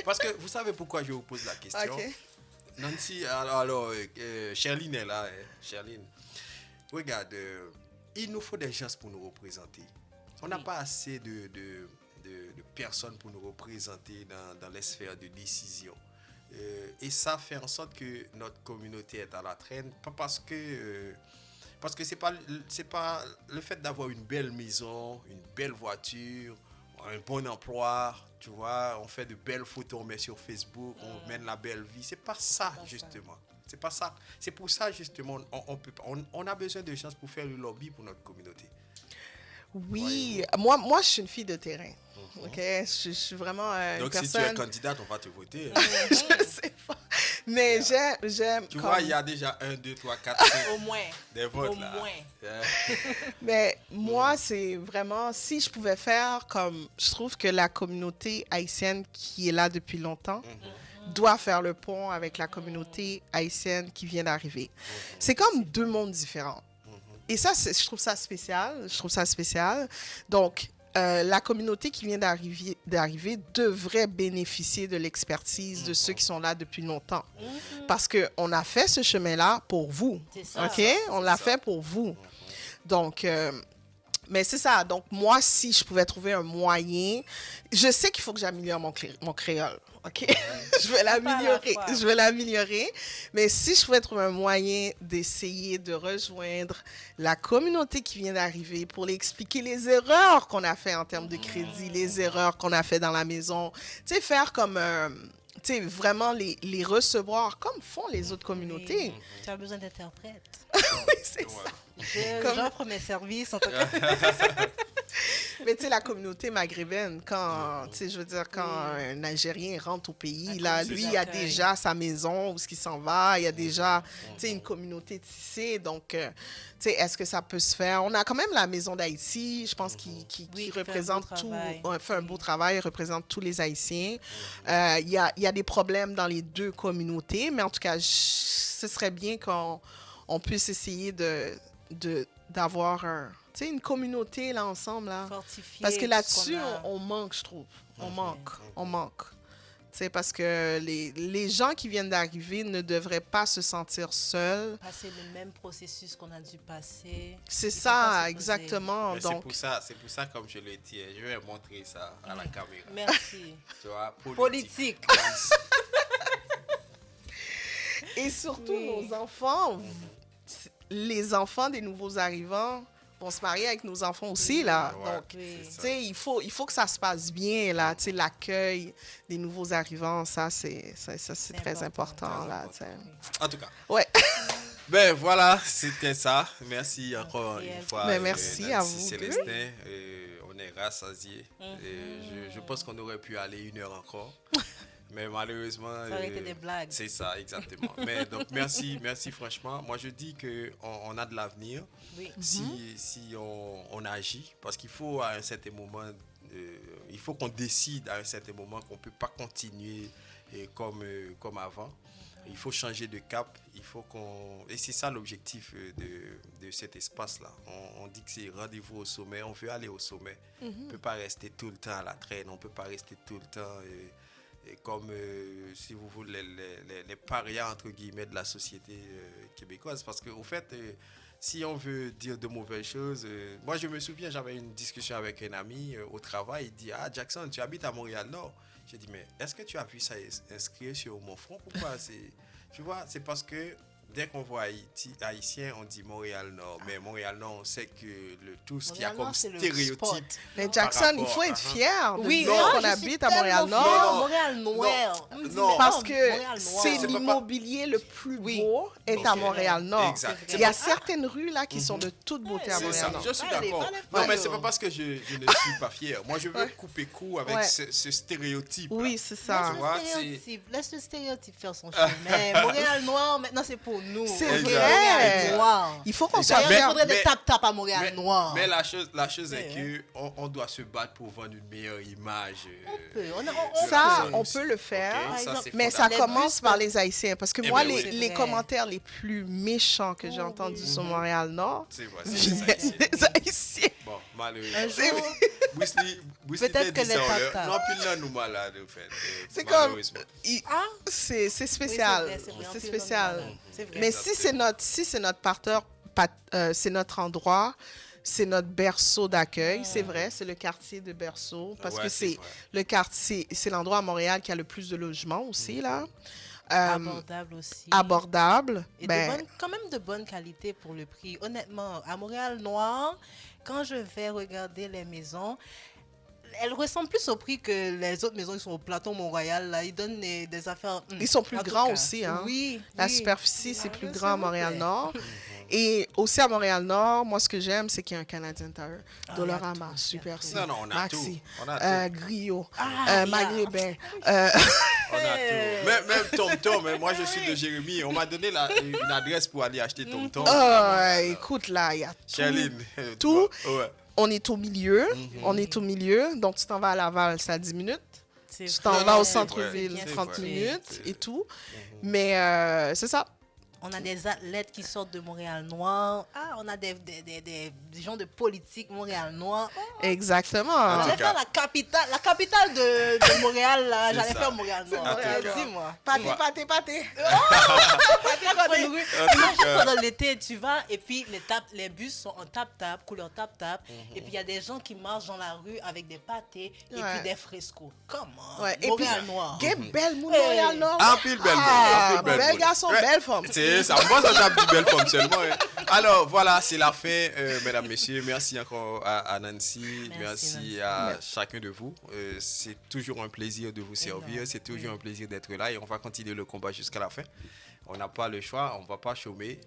Parce que vous savez pourquoi je vous pose la question. OK. Nancy, alors Charline est là. Hein. Charline, regarde, il nous faut des gens pour nous représenter. On n'a Oui. pas assez de personnes pour nous représenter dans les sphères de décision. Et ça fait en sorte que notre communauté est à la traîne. Pas parce que c'est pas le fait d'avoir une belle maison, une belle voiture, un bon emploi, tu vois, on fait de belles photos, on met sur Facebook, on mène la belle vie. C'est pas ça, justement. C'est pas ça. C'est pour ça, justement, on a besoin de chances pour faire le lobby pour notre communauté. oui. Moi, je suis une fille de terrain. OK? Je suis vraiment une Donc, si tu es personne... candidate, on va te voter. je sais pas. Mais j'aime... Tu comme- vois, il y a déjà 1, 2, 3, 4, 5 Au moins. des votes Au là. moins. Yeah. Mais moi, c'est vraiment, si je pouvais faire comme, je trouve que la communauté haïtienne qui est là depuis longtemps doit faire le pont avec la communauté haïtienne qui vient d'arriver. C'est comme deux mondes différents. Et ça, je trouve ça spécial. Je trouve ça spécial. Donc, la communauté qui vient d'arriver devrait bénéficier de l'expertise de ceux qui sont là depuis longtemps. Parce qu'on a fait ce chemin-là pour vous. C'est ça. OK? On l'a fait pour vous. Donc, mais c'est ça. Donc, moi, si je pouvais trouver un moyen, je sais qu'il faut que j'améliore mon créole. OK? Je vais l'améliorer. Pas à la fois. Je vais l'améliorer. Mais si je pouvais trouver un moyen d'essayer de rejoindre la communauté qui vient d'arriver pour lui expliquer les erreurs qu'on a fait en termes de crédit, les erreurs qu'on a fait dans la maison, tu sais, faire comme... tu sais, vraiment les recevoir comme font les autres communautés. Oui. Tu as besoin d'interprète. Oui, c'est Ouais. ça. Comme- J'offre mes services. En tout cas. Mais tu sais, la communauté maghrébine, quand, tu sais, je veux dire, quand un Algérien rentre au pays, là, communauté lui, il a d'accueil. déjà sa maison où il s'en va, il y a déjà, tu sais, une communauté tissée. Donc, tu sais, est-ce que ça peut se faire? On a quand même la Maison d'Haïti, je pense, qui Oui, qui fait un représente beau tout, travail. fait un beau travail, représente tous les Haïtiens. Il y a des problèmes dans les deux communautés, mais en tout cas, ce serait bien qu'on puisse essayer d'avoir tu sais, une communauté là ensemble là. Fortifier Parce que tout ce là-dessus, qu'on a. on manque, je trouve. On manque. Tu sais, parce que les gens qui viennent d'arriver ne devraient pas se sentir seuls. Passer le même processus qu'on a dû passer. C'est Il faut pas se ça, poser. exactement. Mais Donc, c'est pour ça, comme je l'ai dit, je vais montrer ça à la caméra. Merci. Tu vois, Politique. et surtout, Oui. nos enfants, les enfants des nouveaux arrivants vont se marier avec nos enfants aussi, là. Ouais, Donc, Oui. c'est tu ça. sais, il faut que ça se passe bien, là. Tu sais, l'accueil des nouveaux arrivants, ça, c'est très important, là. tu sais. En tout cas. Ouais. Ben voilà, c'était ça. Merci encore Merci, une fois. Ben, merci Nancy à vous Célestin. On est rassasiés. Je pense qu'on aurait pu aller 1 heure encore. Mais malheureusement. Ça aurait été des blagues. C'est ça, exactement. Mais donc, merci franchement. Moi, je dis qu'on a de l'avenir Oui. si on agit. Parce qu'il faut, à un certain moment, il faut qu'on décide à un certain moment qu'on ne peut pas continuer comme avant. Il faut changer de cap. Et c'est ça l'objectif de cet espace-là. On dit que c'est rendez-vous au sommet. On veut aller au sommet. On ne peut pas rester tout le temps à la traîne. On ne peut pas rester tout le temps comme, si vous voulez, les parias, entre guillemets, de la société québécoise. Parce qu'au fait, si on veut dire de mauvaises choses, moi, je me souviens, j'avais une discussion avec un ami au travail. Il dit, « Ah, Jackson, tu habites à Montréal-Nord. » J'ai dit, mais est-ce que tu as vu ça inscrit sur mon front? Pourquoi? Tu vois, c'est parce que dès qu'on voit Haïti, Haïtien, on dit Montréal-Nord. Mais Montréal-Nord, on sait que tout ce qu'il y a Montréal-Nord, comme c'est le stéréotype. spot. Mais par Jackson, il rapport faut à- être fier de Oui, dire ah, qu'on je habite suis à tellement Montréal-Nord. fière. Non, Montréal noir. non, On dit, non. mais Parce non, que Montréal noir. c'est C'est pas- l'immobilier le plus Oui. beau est Donc, à c'est Montréal-Nord. Exact. Il y a certaines rues là qui sont de toute beauté à C'est ça, Montréal-Nord. je suis Allez, d'accord. allez, Non, allez. mais c'est pas parce que je ne suis pas fier. Moi, je veux Ouais. couper court avec Ouais. ce stéréotype. Oui, c'est ça. Tu vois, Laisse le stéréotype faire son chemin. Montréal noir, maintenant c'est pour nous. C'est Ok, vrai. Montréal noir. Il faut qu'on Exact. soit D'ailleurs, il fier. faudrait des Mais- tap-tap à Montréal Mais, noir. mais la chose est Ouais. que on doit se battre pour vendre une meilleure image. On peut. On Ça, peut. on peut le faire. Ok, Par ça, exemple, c'est Mais ça Les commence bus par peuvent- les Haïtiens. Parce que Eh moi, ben oui. les C'est commentaires les plus méchants que j'ai Oh, entendus oui. sur Montréal-Nord C'est vrai, c'est viennent les Haïtiens. des Haïtiens. Bon, Un malheureusement. jour, Peut-être que les tap-tap. Non, puis là, nous malades, en fait. C'est comme- Malheureusement. Ah, C'est spécial. oui, c'est vrai, C'est en spécial. plus, c'est vrai. Mais si c'est notre partenaire, c'est notre endroit, c'est notre berceau d'accueil, c'est vrai, c'est le quartier de berceau, parce Ouais, que c'est c'est vrai. le quartier, c'est l'endroit à Montréal qui a le plus de logements aussi, là. Abordable aussi. Abordable. Et Ben, quand même de bonne qualité pour le prix. Honnêtement, à Montréal Noir, quand je vais regarder les maisons, elles ressemblent plus au prix que les autres maisons qui sont au plateau Mont-Royal. Là. Ils donnent des affaires. Ils sont plus En tout grands cas, aussi, hein. Oui. la oui. superficie, c'est Ah, plus s'il grand à vous plaît. Montréal-Nord. Et aussi à Montréal-Nord, moi, ce que j'aime, c'est qu'il y a un Canadien Tire. Ah, Dollarama, il y a tout, Super il y C, a tout. Non, non, on a Maxi, tout. On a tout. Griot, Ah, Maghrébin. On a Hey. tout. Même TomTom, hein, moi je suis de Jérémy. On m'a donné une adresse pour aller acheter TomTom. Écoute, là, il y a tout. Charline. Tout. Ouais. On est au milieu. On est au milieu. Donc, tu t'en vas à Laval, c'est à 10 minutes. C'est Tu t'en vrai. vas au C'est centre-ville, vrai, c'est 30 vrai. minutes et tout. Mais c'est ça. On a des athlètes qui sortent de Montréal Noir. Ah, on a des gens de politique Montréal Noir. Oh, Exactement. En j'allais tout cas. faire la capitale de Montréal, là. C'est J'allais ça. faire Montréal Noir. En tout cas. Dis-moi. Pâté. Pendant l'été, tu vas et puis les bus sont en tap-tap, couleur tap-tap. Et puis il y a des gens qui marchent dans la rue avec des pâtés et Ouais. puis des frescos. Comment? Ouais, et Montréal puis, Noir. Quel belle moun Montréal-Nord. En pile belle boule, Ah, en pile belle bel boule. garçon, Ouais. belle femme. C'est ça, moi ça tape du belle femme seulement. Hein. Alors voilà, c'est la fin, mesdames, messieurs. Merci encore à Nancy, merci Nancy. à chacun de vous. C'est toujours un plaisir de vous servir, c'est toujours un plaisir d'être là et on va continuer le combat jusqu'à la fin. On n'a pas le choix, on ne va pas chômer.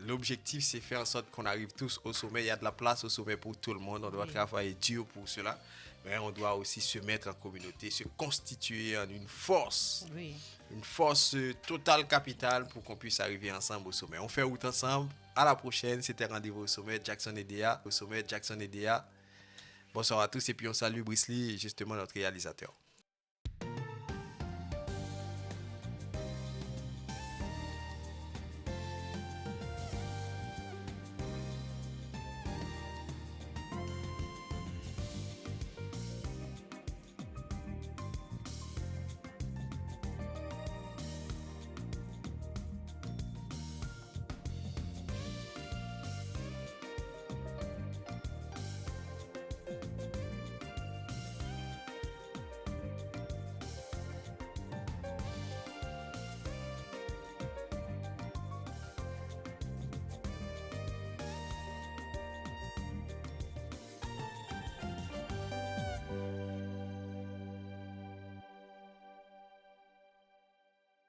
L'objectif, c'est faire en sorte qu'on arrive tous au sommet. Il y a de la place au sommet pour tout le monde. On doit travailler dur pour cela. Mais on doit aussi se mettre en communauté, se constituer en une force. Oui. Une force totale capitale pour qu'on puisse arriver ensemble au sommet. On fait route ensemble. À la prochaine. C'était Rendez-vous au sommet. Jackson et Dea. Au sommet, Jackson et Dea. Bonsoir à tous et puis on salue Brice Lee, justement notre réalisateur.